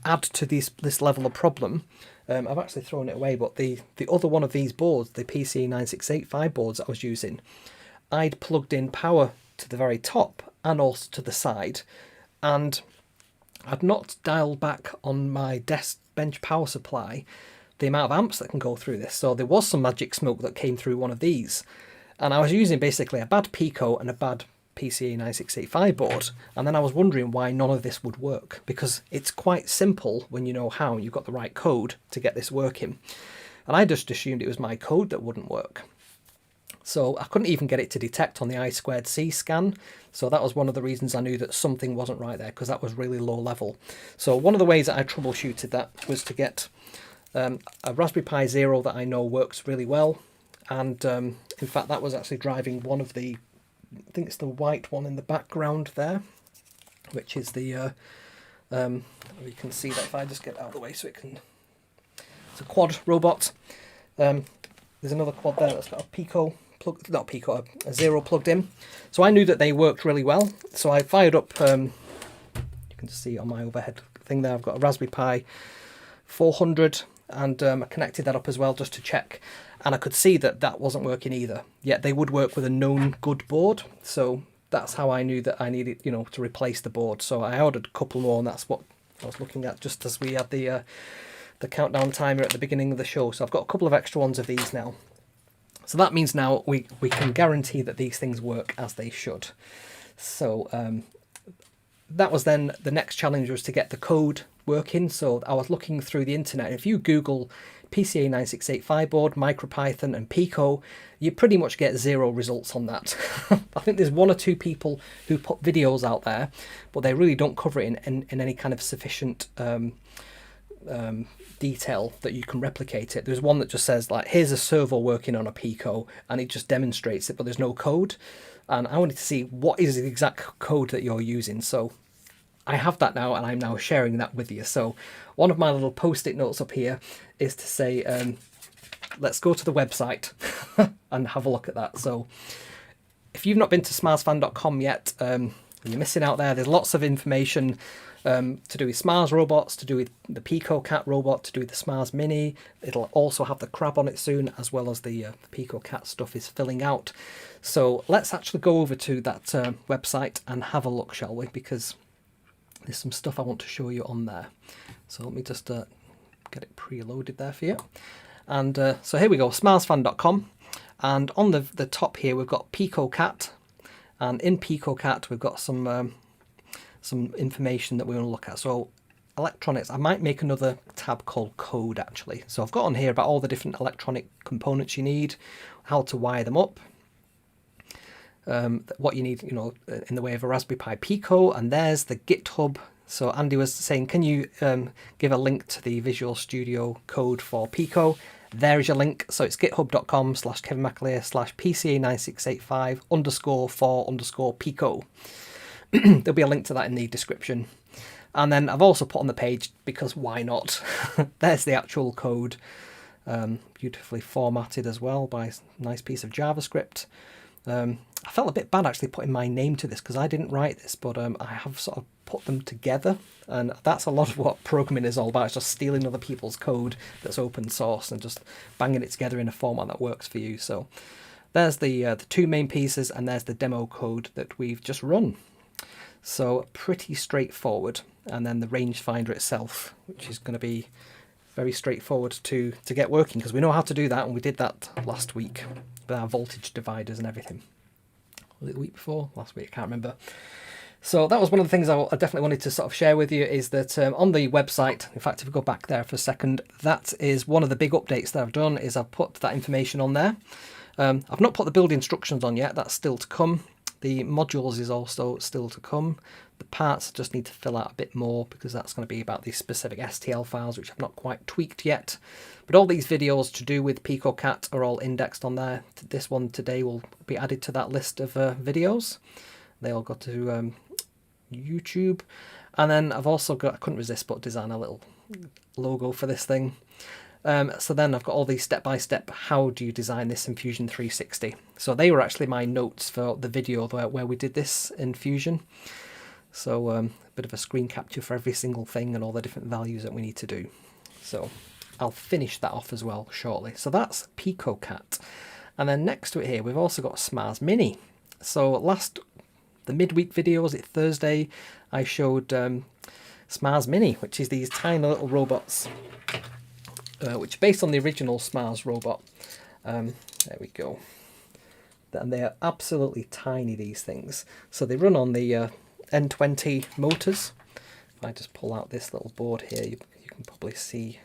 add to this level of problem, I've actually thrown it away, but the other one of these boards, the PCA9685 boards that I was using, I'd plugged in power to the very top and also to the side, and I'd not dialed back on my desk bench power supply the amount of amps that can go through this. So there was some magic smoke that came through one of these. And I was using basically a bad Pico and a bad PCA9685 board. And then I was wondering why none of this would work, because it's quite simple when you know how, you've got the right code to get this working. And I just assumed it was my code that wouldn't work. So I couldn't even get it to detect on the I2C scan. So that was one of the reasons I knew that something wasn't right there, because that was really low level. So one of the ways that I troubleshooted that was to get a Raspberry Pi Zero that I know works really well. And in fact, that was actually driving one of the, I think it's the white one in the background there, which is the, you can see that if I just get out of the way so it can, it's a quad robot. There's another quad there that's got a Pico plug, not Pico, a Zero plugged in. So I knew that they worked really well. So I fired up, you can see on my overhead thing there, I've got a Raspberry Pi 400, and I connected that up as well just to check. And I could see that that wasn't working either. Yet they would work with a known good board. So that's how I knew that I needed, you know, to replace the board. So I ordered a couple more, and that's what I was looking at just as we had the countdown timer at the beginning of the show. So I've got a couple of extra ones of these now. So that means now we can guarantee that these things work as they should. So that was then the next challenge, was to get the code working. So I was looking through the internet. If you Google PCA9685 board, MicroPython and Pico, you pretty much get zero results on that. I think there's one or two people who put videos out there, but they really don't cover it in any kind of sufficient detail that you can replicate it. There's one that just says, like, here's a servo working on a Pico, and it just demonstrates it, but there's no code. And I wanted to see what is the exact code that you're using. So I have that now, and I'm now sharing that with you. So one of my little post-it notes up here is to say, let's go to the website and have a look at that. So if you've not been to smarsfan.com yet, you're missing out there. There's lots of information to do with Smars robots, to do with the Pico Cat robot, to do with the Smars Mini. It'll also have the Crab on it soon, as well as the Pico Cat stuff is filling out. So let's actually go over to that website and have a look, shall we? Because there's some stuff I want to show you on there. So let me just get it preloaded there for you. And so here we go, smarsfan.com. And on the top here, we've got Pico Cat. And in Pico Cat, we've got some information that we want to look at. So electronics, I might make another tab called code actually. So I've got on here about all the different electronic components you need, how to wire them up, what you need, you know, in the way of a Raspberry Pi Pico, and there's the GitHub. So Andy was saying, can you give a link to the Visual Studio code for Pico? There's your link. So it's github.com/Kevin McAleer/PCA9685_for_Pico. There'll be a link to that in the description. And then I've also put on the page, because why not? There's the actual code, beautifully formatted as well by a nice piece of JavaScript. I felt a bit bad actually putting my name to this, because I didn't write this, but I have sort of put them together, and that's a lot of what programming is all about. It's just stealing other people's code that's open source and just banging it together in a format that works for you. So there's the two main pieces, and there's the demo code that we've just run. So pretty straightforward. And then the rangefinder itself, which is going to be very straightforward to get working, because we know how to do that, and we did that last week with our voltage dividers and everything. Was it the week before? Last week, I can't remember. So that was one of the things I definitely wanted to sort of share with you, is that on the website, in fact, if we go back there for a second, that is one of the big updates that I've done, is I've put that information on there. I've not put the build instructions on yet, that's still to come. The modules is also still to come. The parts I just need to fill out a bit more, because that's going to be about these specific STL files, which I've not quite tweaked yet. But all these videos to do with PicoCat are all indexed on there. This one today will be added to that list of videos. They all go to YouTube. And then I've also got, I couldn't resist but design a little logo for this thing. So then I've got all these step-by-step, how do you design this in Fusion 360. So they were actually my notes for the video where we did this in Fusion. So a bit of a screen capture for every single thing and all the different values that we need to do. So I'll finish that off as well shortly. So that's PicoCat. And then next to it here, we've also got Smars Mini. So the midweek video, was it Thursday, I showed Smars Mini, which is these tiny little robots, which are based on the original Smars robot. There we go. And they are absolutely tiny, these things. So they run on the N20 motors. If I just pull out this little board here, you can probably see.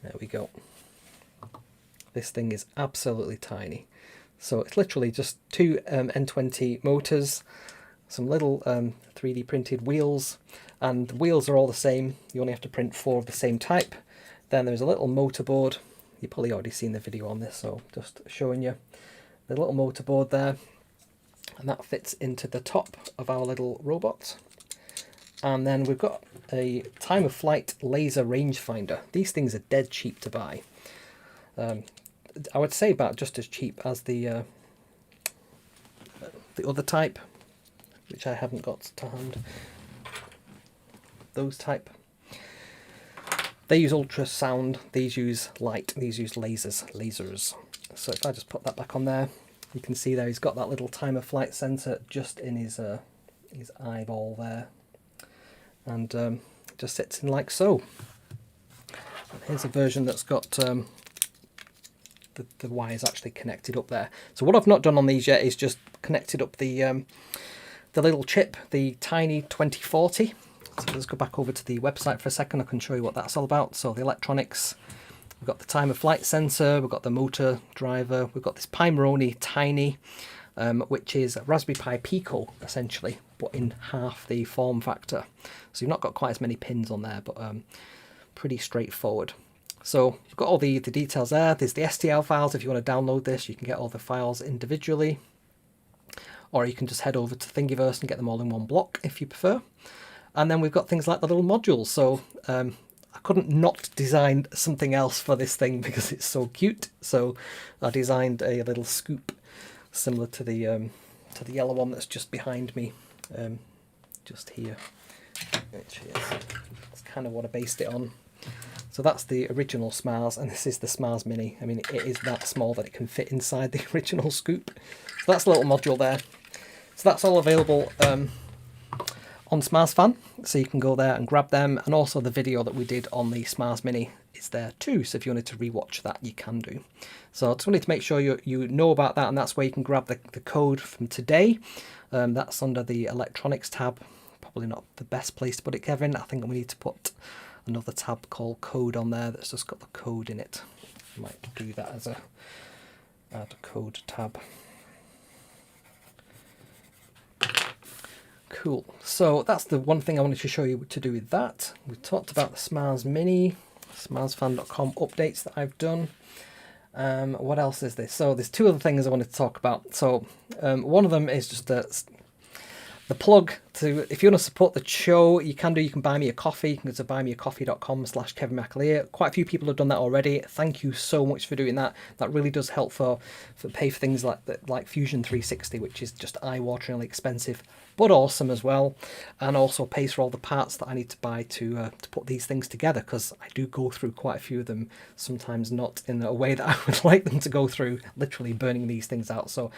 There we go. This thing is absolutely tiny. So it's literally just two N20 motors, some little 3D printed wheels, and the wheels are all the same. You only have to print 4 of the same type. Then there's a little motor board. You've probably already seen the video on this, so just showing you the little motor board there. And that fits into the top of our little robot. And then we've got a time of flight laser rangefinder. These things are dead cheap to buy. I would say about just as cheap as the other type, which I haven't got to hand. Those type. They use ultrasound, these use light, these use lasers. So if I just put that back on there, you can see there he's got that little time of flight sensor just in his eyeball there. And it just sits in like so. Here's a version that's got the wires actually connected up there. So what I've not done on these yet is just connected up the little chip, the Tiny 2040. So let's go back over to the website for a second. I can show you what that's all about. So the electronics, we've got the time of flight sensor, we've got the motor driver, we've got this Pimeroni Tiny, which is a Raspberry Pi Pico essentially, but in half the form factor. So you've not got quite as many pins on there, but pretty straightforward. So you've got all the details there. There's the STL files. If you want to download this, you can get all the files individually, or you can just head over to Thingiverse and get them all in one block if you prefer. And then we've got things like the little modules. So I couldn't not design something else for this thing because it's so cute. So I designed a little scoop similar to the yellow one that's just behind me, just here. Which is, that's kind of what I based it on. So that's the original Smars, and this is the Smars Mini. I mean, it is that small that it can fit inside the original scoop. So that's a little module there. So that's all available on Smars Fan, so you can go there and grab them. And also the video that we did on the Smars Mini is there too, so if you wanted to rewatch that, you can do. So I just wanted to make sure you know about that, and that's where you can grab the code from today. That's under the electronics tab. Probably not the best place to put it, Kevin. I think we need to put another tab called code on there that's just got the code in it. I might do that as add a code tab. Cool. So that's the one thing I wanted to show you to do with that. We talked about the Smars Mini, smarsfan.com updates that I've done. What else is this? So there's two other things I wanted to talk about. So one of them is just the plug to, if you want to support the show, you can buy me a coffee. You can go to buymeacoffee.com/Kevin McAleer. Quite a few people have done that already. Thank you so much for doing that. That really does help for pay for things like Fusion 360, which is just eye-wateringly expensive, but awesome as well, and also pays for all the parts that I need to buy to put these things together, because I do go through quite a few of them, sometimes not in a way that I would like them to go through, literally burning these things out. So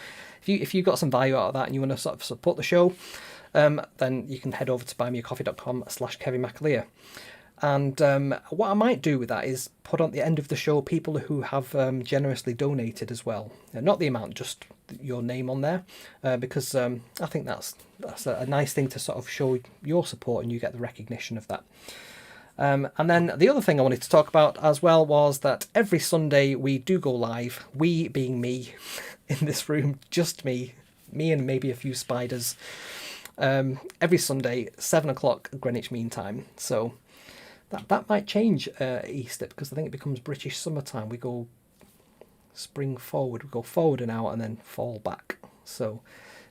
if you got some value out of that and you want to sort of support the show, then you can head over to buymeacoffee.com/KevinMcAleer. And what I might do with that is put on the end of the show people who have generously donated as well. Not the amount, just your name on there, because I think that's a nice thing to sort of show your support, and you get the recognition of that. And then the other thing I wanted to talk about as well was that every Sunday we do go live, we being me in this room, just me and maybe a few spiders, every Sunday, 7 o'clock Greenwich Mean Time. So that might change Easter, because I think it becomes British summertime. We go spring forward, we go forward an hour and then fall back. So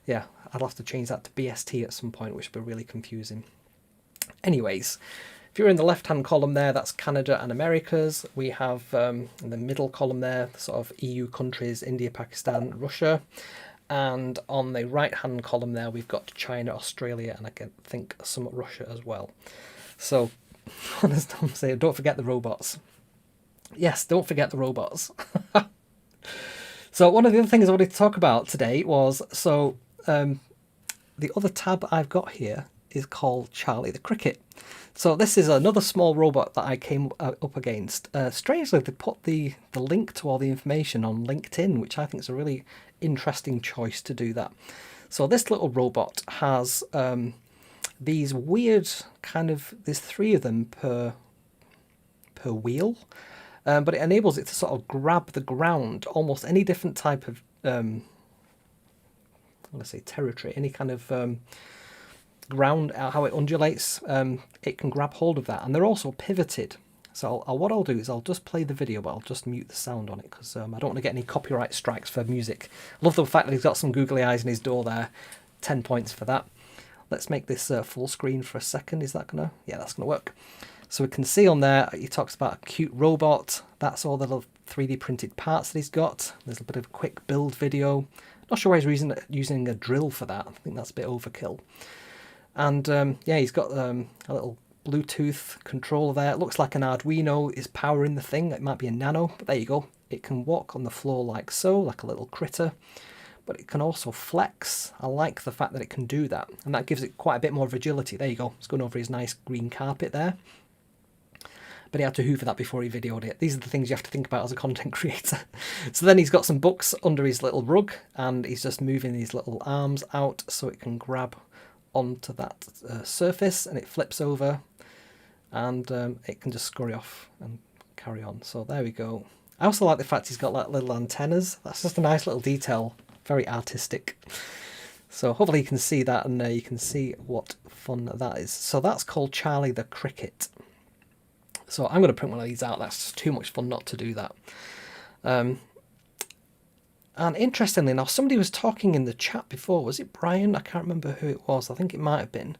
yeah, I'll have to change that to BST at some point, which will be really confusing. Anyways, if you're in the left-hand column there, that's Canada and Americas. We have in the middle column there, the sort of EU countries, India, Pakistan, Russia. And on the right-hand column there, we've got China, Australia, and I can think some Russia as well. So, as Tom said, don't forget the robots. Yes, don't forget the robots. So one of the other things I wanted to talk about today was, the other tab I've got here is called Charlie the Cricket. So this is another small robot that I came up against. Strangely, they put the link to all the information on LinkedIn, which I think is a really interesting choice to do that. So this little robot has these weird kind of, there's 3 of them per wheel, but it enables it to sort of grab the ground, almost any different type of let's say territory, any kind of ground, how it undulates, it can grab hold of that. And they're also pivoted. So what I'll do is I'll just play the video, but I'll just mute the sound on it, because I don't want to get any copyright strikes for music. I love the fact that he's got some googly eyes in his door there. 10 points for that. Let's make this full screen for a second. Is that gonna? Yeah, that's gonna work. So we can see on there, he talks about a cute robot. That's all the little 3D printed parts that he's got. There's a bit of a quick build video. Not sure why he's using a drill for that. I think that's a bit overkill. And yeah, he's got a little Bluetooth controller there. It looks like an Arduino is powering the thing. It might be a Nano, but there you go. It can walk on the floor like so, like a little critter. But it can also flex. I like the fact that it can do that. And that gives it quite a bit more of agility. There you go. It's going over his nice green carpet there. But he had to hoover that before he videoed it. These are the things you have to think about as a content creator. So then he's got some books under his little rug, and he's just moving his little arms out so it can grab onto that surface, and it flips over, and it can just scurry off and carry on. So there we go. I also like the fact he's got like little antennas. That's just a nice little detail, very artistic. So hopefully you can see that, and you can see what fun that is. So that's called Charlie the Cricket. So I'm going to print one of these out. That's just too much fun not to do that. And interestingly enough, somebody was talking in the chat before. Was it Brian? I can't remember who it was. I think it might have been.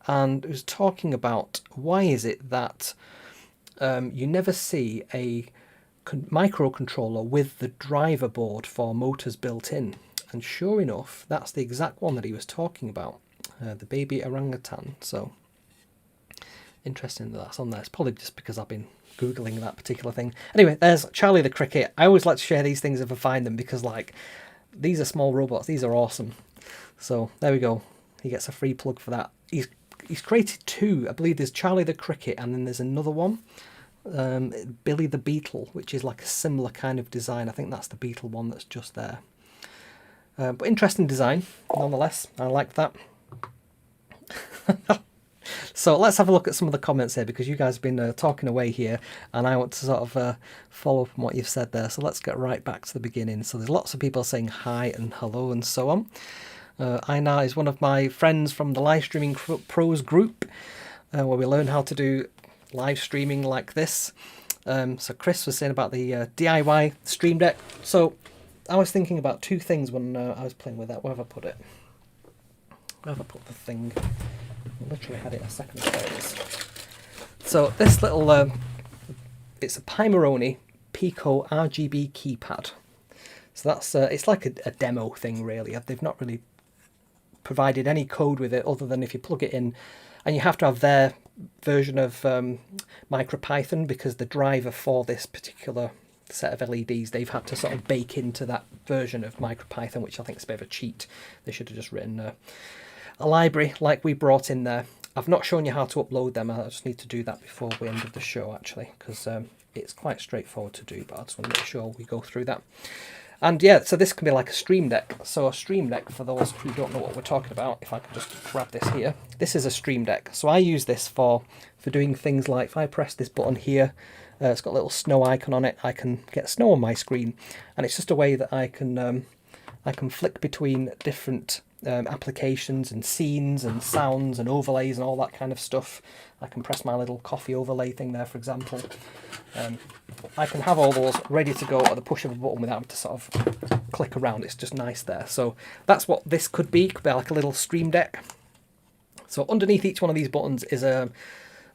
And it was talking about why is it that you never see a microcontroller with the driver board for motors built in. And sure enough, that's the exact one that he was talking about. The baby orangutan. So interesting that that's on there. It's probably just because I've been Googling that particular thing. Anyway, there's Charlie the Cricket. I always like to share these things if I find them, because like these are small robots. These are awesome. So there we go. He gets a free plug for that. He's created 2. I believe there's Charlie the Cricket, and then there's another one, Billy the Beetle, which is like a similar kind of design. I think that's the Beetle one that's just there. But interesting design nonetheless. I like that. So let's have a look at some of the comments here, because you guys have been talking away here, and I want to sort of follow up on what you've said there. So let's get right back to the beginning. So there's lots of people saying hi and hello and so on. Einar is one of my friends from the Live Streaming Pros group, where we learn how to do live streaming like this. So Chris was saying about the DIY Stream Deck. So I was thinking about 2 things when I was playing with that. Where have I put it? Where have I put the thing? I literally had it a second ago. So this little, it's a Pimeroni Pico RGB keypad. So that's it's like a demo thing really. They've not really provided any code with it other than if you plug it in, and you have to have their version of MicroPython, because the driver for this particular set of LEDs they've had to sort of bake into that version of MicroPython, which I think is a bit of a cheat. They should have just written a library like we brought in there. I've not shown you how to upload them. I just need to do that before we end the show, actually, because it's quite straightforward to do, but I just want to make sure we go through that. And yeah, so this can be like a Stream Deck. So a Stream Deck, for those who don't know what we're talking about, if I could just grab this here, this is a Stream Deck. So I use this for doing things like, if I press this button here, it's got a little snow icon on it, I can get snow on my screen, and it's just a way that I can flick between different applications and scenes and sounds and overlays and all that kind of stuff. I can press my little coffee overlay thing there, for example. I can have all those ready to go at the push of a button without having to sort of click around. It's just nice there. So that's what this could be. Could be like a little Stream Deck. So underneath each one of these buttons is a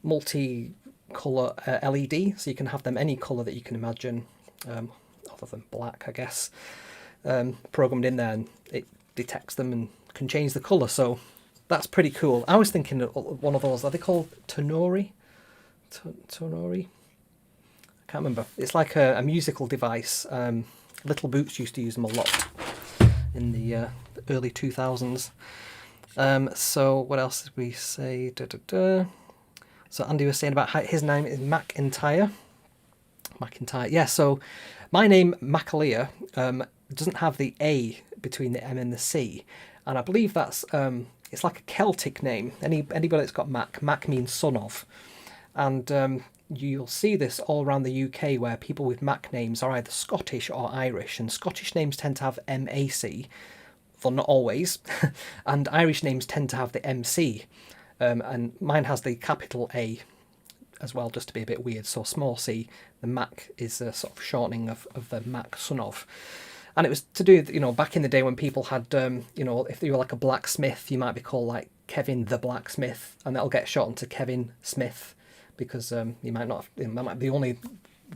multi-colour LED, so you can have them any colour that you can imagine, other than black, I guess, programmed in there, and it detects them and can change the colour. So that's pretty cool. I was thinking of one of those, are they called Tonori? Tonori? I can't remember. It's like a musical device. Little Boots used to use them a lot in the early 2000s. So what else did we say? So Andy was saying about his name is McIntyre. Yeah, so my name, McAleer, doesn't have the A between the M and the C. And I believe that's, it's like a Celtic name. Anybody that's got Mac means son of. And you'll see this all around the UK, where people with Mac names are either Scottish or Irish. And Scottish names tend to have MAC, well, not always. And Irish names tend to have the MC. And mine has the capital A as well, just to be a bit weird. So small c, the Mac is a sort of shortening of the Mac son of. And it was to do, you know, back in the day when people had, you know, if you were like a blacksmith, you might be called like Kevin the Blacksmith, and that'll get shortened to Kevin Smith, because you might not, you know, that might be only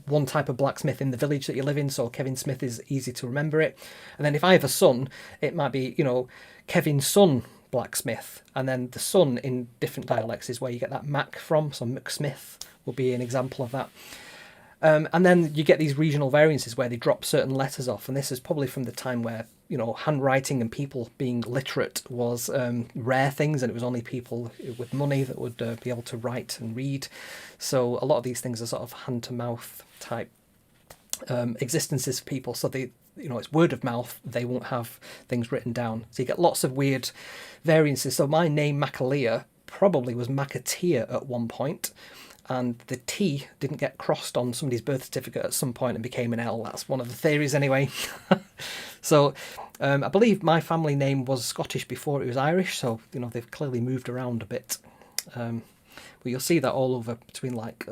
one type of blacksmith in the village that you live in, so Kevin Smith is easy to remember it. And then if I have a son, it might be, you know, Kevin's son Blacksmith, and then the son in different dialects is where you get that Mac from, so McSmith will be an example of that. And then you get these regional variances where they drop certain letters off, and this is probably from the time where, you know, handwriting and people being literate was rare things, and it was only people with money that would be able to write and read. So a lot of these things are sort of hand-to-mouth type existences for people. So they, you know, it's word of mouth. They won't have things written down. So you get lots of weird variances. So my name, McAleer, probably was McAteer at one point, and the T didn't get crossed on somebody's birth certificate at some point and became an L. That's one of the theories anyway. So I believe my family name was Scottish before it was Irish, so, you know, they've clearly moved around a bit. But you'll see that all over between like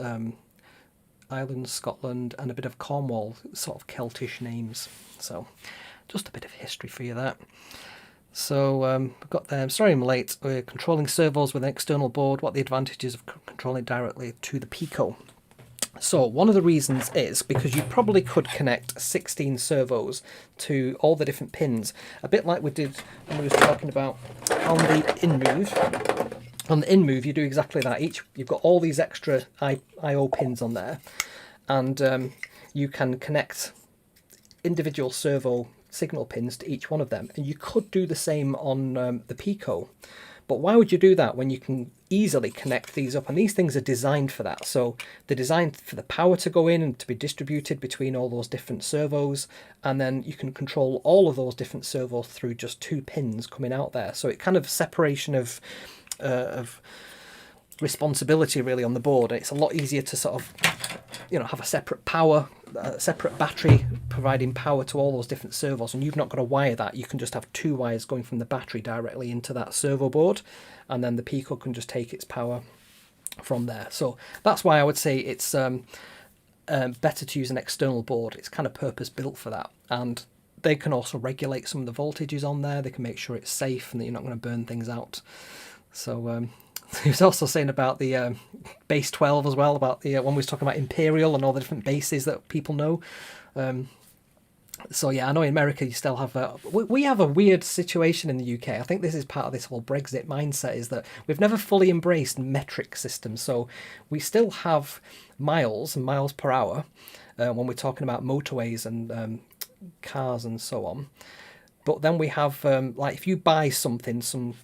Ireland, Scotland, and a bit of Cornwall, sort of Celtish names. So just a bit of history for you there. So we've got there, sorry I'm late, we're controlling servos with an external board. What are the advantages of controlling directly to the Pico? So one of the reasons is because you probably could connect 16 servos to all the different pins, a bit like we did when we were talking about on the InMove. On the InMove, you do exactly that. You've got all these extra I/O pins on there, and you can connect individual servo signal pins to each one of them. And you could do the same on the Pico. But why would you do that when you can easily connect these up? And these things are designed for that. So they're designed for the power to go in and to be distributed between all those different servos. And then you can control all of those different servos through just 2 pins coming out there. So it kind of separation of responsibility really on the board. It's a lot easier to sort of, you know, have a separate power, a separate battery providing power to all those different servos, and you've not got to wire that. You can just have 2 wires going from the battery directly into that servo board, and then the Pico can just take its power from there. So that's why I would say it's better to use an external board. It's kind of purpose built for that, and they can also regulate some of the voltages on there. They can make sure it's safe and that you're not going to burn things out. So he was also saying about the base 12 as well, about the when we was talking about Imperial and all the different bases that people know. So yeah, I know in America you still have we have a weird situation in the UK. I think this is part of this whole Brexit mindset, is that we've never fully embraced metric systems. So we still have miles and miles per hour when we're talking about motorways and cars and so on. But then we have like if you buy something, some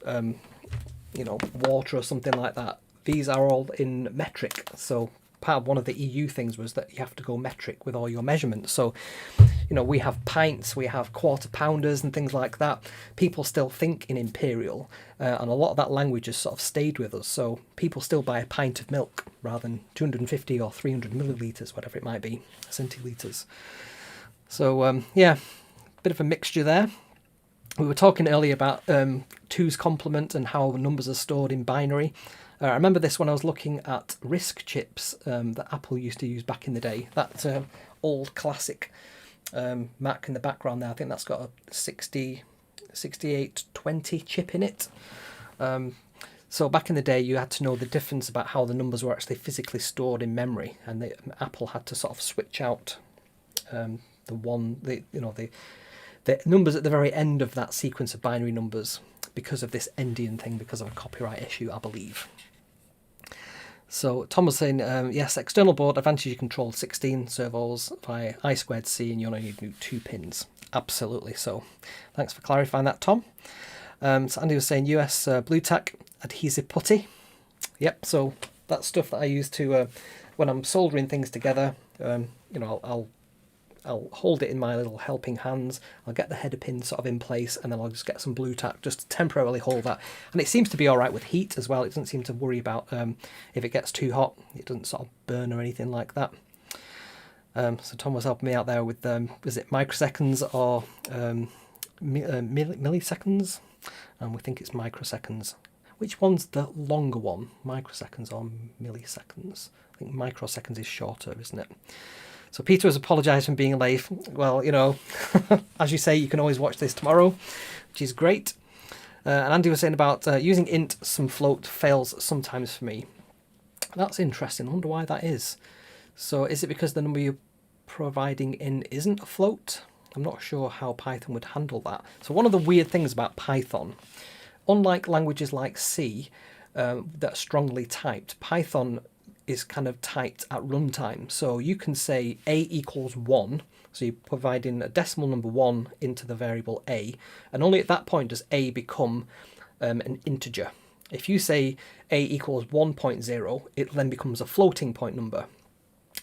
water or something like that, these are all in metric. So part of one of the EU things was that you have to go metric with all your measurements. So we have pints, we have quarter pounders and things like that. People still think in imperial, and a lot of that language has sort of stayed with us. So people still buy a pint of milk rather than 250 or 300 millilitres, whatever it might be, centilitres. So yeah, bit of a mixture there. We were talking earlier about 2's complement and how numbers are stored in binary. I remember this when I was looking at RISC chips that Apple used to use back in the day. That old classic Mac in the background there, I think that's got a 6820 chip in it. So back in the day you had to know the difference about how the numbers were actually physically stored in memory, and Apple had to sort of switch out the numbers at the very end of that sequence of binary numbers because of this endian thing, because of a copyright issue, I believe. So Tom was saying, yes, external board, advantage you control 16 servos via I2C and you only need 2 pins. Absolutely. So thanks for clarifying that, Tom. So Andy was saying US blue tack adhesive putty. Yep, so that's stuff that I use to, when I'm soldering things together, I'll hold it in my little helping hands, I'll get the header pin sort of in place, and then I'll just get some blue tack just to temporarily hold that. And it seems to be alright with heat as well. It doesn't seem to worry about if it gets too hot, it doesn't sort of burn or anything like that. So Tom was helping me out there with, was it microseconds or milliseconds? And we think it's microseconds. Which one's the longer one? Microseconds or milliseconds? I think microseconds is shorter, isn't it? So Peter has apologised for being late. Well, as you say, you can always watch this tomorrow, which is great. And Andy was saying about using int some float fails sometimes for me. That's interesting. I wonder why that is. So is it because the number you're providing in isn't a float? I'm not sure how Python would handle that. So one of the weird things about Python, unlike languages like C that are strongly typed, Python is kind of typed at runtime. So you can say a equals 1, so you're providing a decimal number 1 into the variable a, and only at that point does a become an integer. If you say a equals 1.0, it then becomes a floating point number.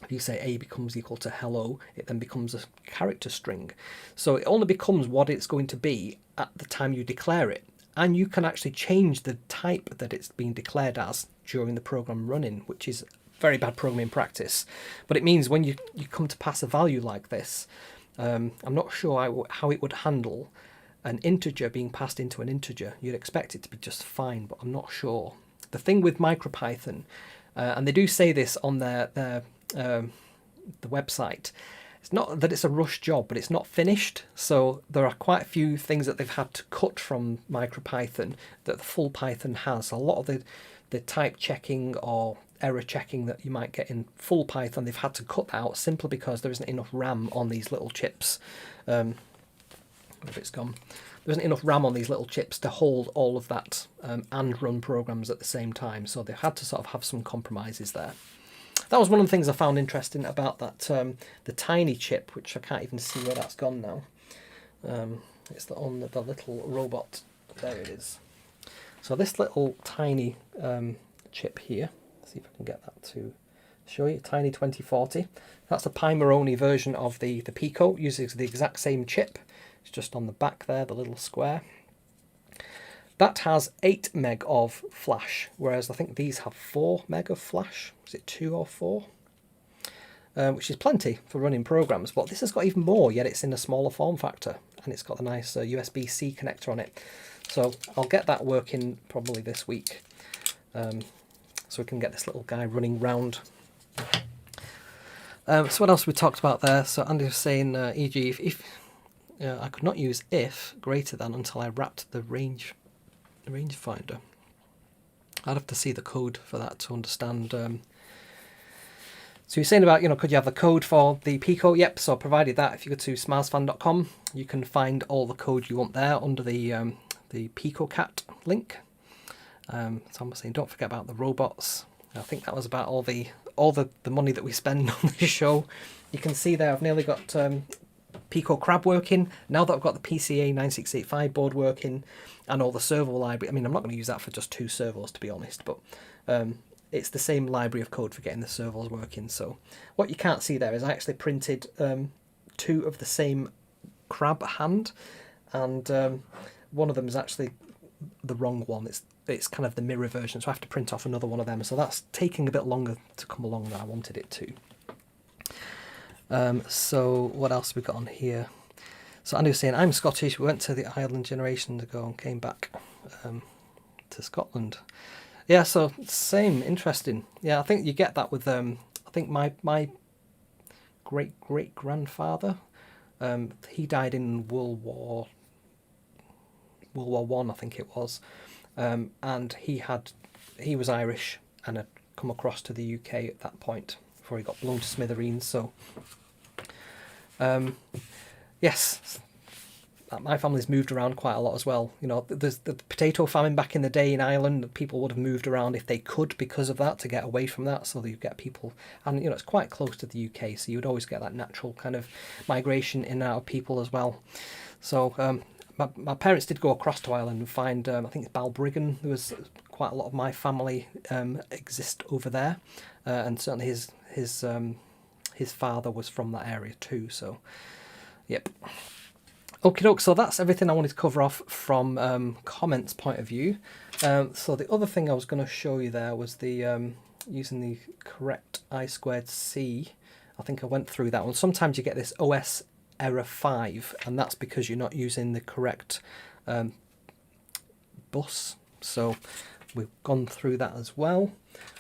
If you say a becomes equal to hello, it then becomes a character string. So it only becomes what it's going to be at the time you declare it. And you can actually change the type that it's being declared as during the program running, which is very bad programming practice. But it means when you come to pass a value like this, I'm not sure how it would handle an integer being passed into an integer. You'd expect it to be just fine, but I'm not sure. The thing with MicroPython, and they do say this on the website, it's not that it's a rush job, but it's not finished. So there are quite a few things that they've had to cut from MicroPython that the full Python has. A lot of the type checking or error checking that you might get in full Python, they've had to cut out simply because there isn't enough RAM on these little chips. If it's gone, there isn't enough RAM on these little chips to hold all of that and run programs at the same time. So they've had to sort of have some compromises there. That was one of the things I found interesting about that the tiny chip, which I can't even see where that's gone now. It's on the little robot. There it is. So this little tiny chip here, let's see if I can get that to show you, Tiny 2040. That's a Pimeroni version of the Pico, uses the exact same chip. It's just on the back there, the little square. That has 8 meg of flash, whereas I think these have 4 meg of flash. Is it 2 or 4? Which is plenty for running programs, but this has got even more, yet it's in a smaller form factor, and it's got a nice USB-C connector on it. So I'll get that working probably this week, so we can get this little guy running round. So what else we talked about there? So Andy was saying, e.g., if I could not use if greater than until I wrapped the rangefinder. I'd have to see the code for that to understand So you're saying about, could you have the code for the Pico? Yep, so I provided that. If you go to smarsfan.com, you can find all the code you want there under the Pico Cat link. So I'm saying don't forget about the robots. I think that was about all the money that we spend on the show. You can see there I've nearly got Pico Crab working. Now that I've got the PCA9685 board working and all the servo library, I mean, I'm not going to use that for just 2 servos, to be honest, but it's the same library of code for getting the servos working. So what you can't see there is I actually printed 2 of the same crab hand, and one of them is actually the wrong one. It's kind of the mirror version, so I have to print off another one of them. So that's taking a bit longer to come along than I wanted it to. So what else have we got on here? So Andy was saying, I'm Scottish. We went to the island generations ago and came back to Scotland. Yeah, so same, interesting. Yeah, I think you get that with, I think my great-great-grandfather, he died in World War One, I think it was, and he was Irish and had come across to the UK at that point before he got blown to smithereens. So, yes, my family's moved around quite a lot as well. There's the potato famine back in the day in Ireland. People would have moved around if they could because of that, to get away from that. So you get people, and it's quite close to the UK, so you would always get that natural kind of migration in and out of people as well. So my parents did go across to Ireland and find, I think it's Balbriggan. There was quite a lot of my family exist over there, and certainly his father was from that area too. So, yep. Okie doke, so that's everything I wanted to cover off from comments point of view. So the other thing I was going to show you there was the using the correct I2C. I think I went through that one. Sometimes you get this OS error 5, and that's because you're not using the correct bus. So we've gone through that as well.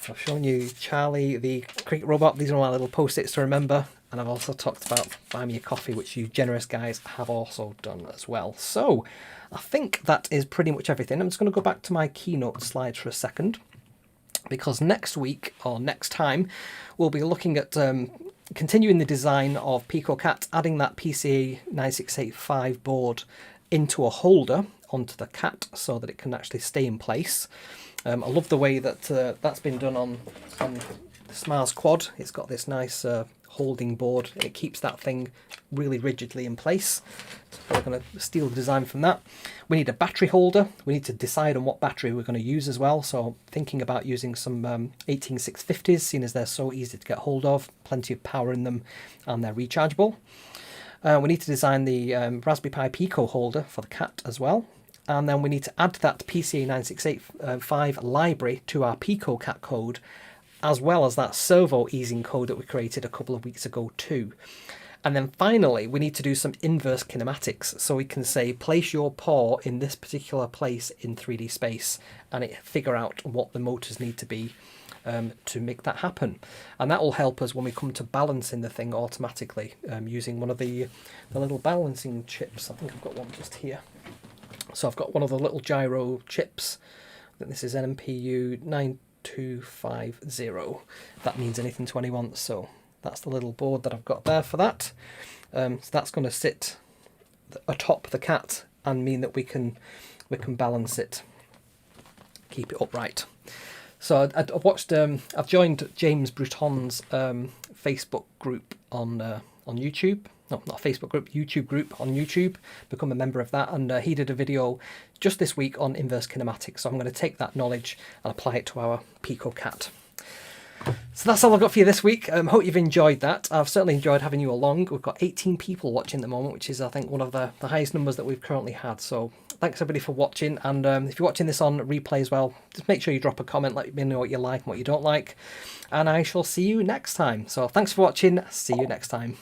I've shown you Charlie the cricket robot. These are my little post-its to remember. And I've also talked about buy me a coffee, which you generous guys have also done as well. So I think that is pretty much everything. I'm just going to go back to my keynote slides for a second, because next week or next time we'll be looking at continuing the design of Pico Cat, adding that PCA9685 board into a holder onto the Cat so that it can actually stay in place. I love the way that that's been done on the Smars Quad. It's got this nice holding board. It keeps that thing really rigidly in place. So we're going to steal the design from that. We need a battery holder. We need to decide on what battery we're going to use as well. So thinking about using some 18650s, seeing as they're so easy to get hold of, plenty of power in them, and they're rechargeable. We need to design the Raspberry Pi Pico holder for the Cat as well. And then we need to add that PCA9685 library to our Pico Cat code, as well as that servo easing code that we created a couple of weeks ago too. And then finally, we need to do some inverse kinematics. So we can say, place your paw in this particular place in 3D space, and it figure out what the motors need to be to make that happen. And that will help us when we come to balancing the thing automatically, using one of the little balancing chips. I think I've got one just here. So I've got one of the little gyro chips. I think this is NMPU 9250. If that means anything to anyone. So that's the little board that I've got there for that. So that's going to sit atop the Cat and mean that we can balance it, keep it upright. So I've watched. I've joined James Bruton's Facebook group on YouTube. No, not a Facebook group, YouTube group on YouTube. Become a member of that, and he did a video just this week on inverse kinematics. So I'm going to take that knowledge and apply it to our Pico Cat. So that's all I've got for you this week. Hope you've enjoyed that. I've certainly enjoyed having you along. We've got 18 people watching at the moment, which is, I think, one of the highest numbers that we've currently had. So thanks everybody for watching. And if you're watching this on replay as well, just make sure you drop a comment, let me know what you like and what you don't like. And I shall see you next time. So thanks for watching. See you next time.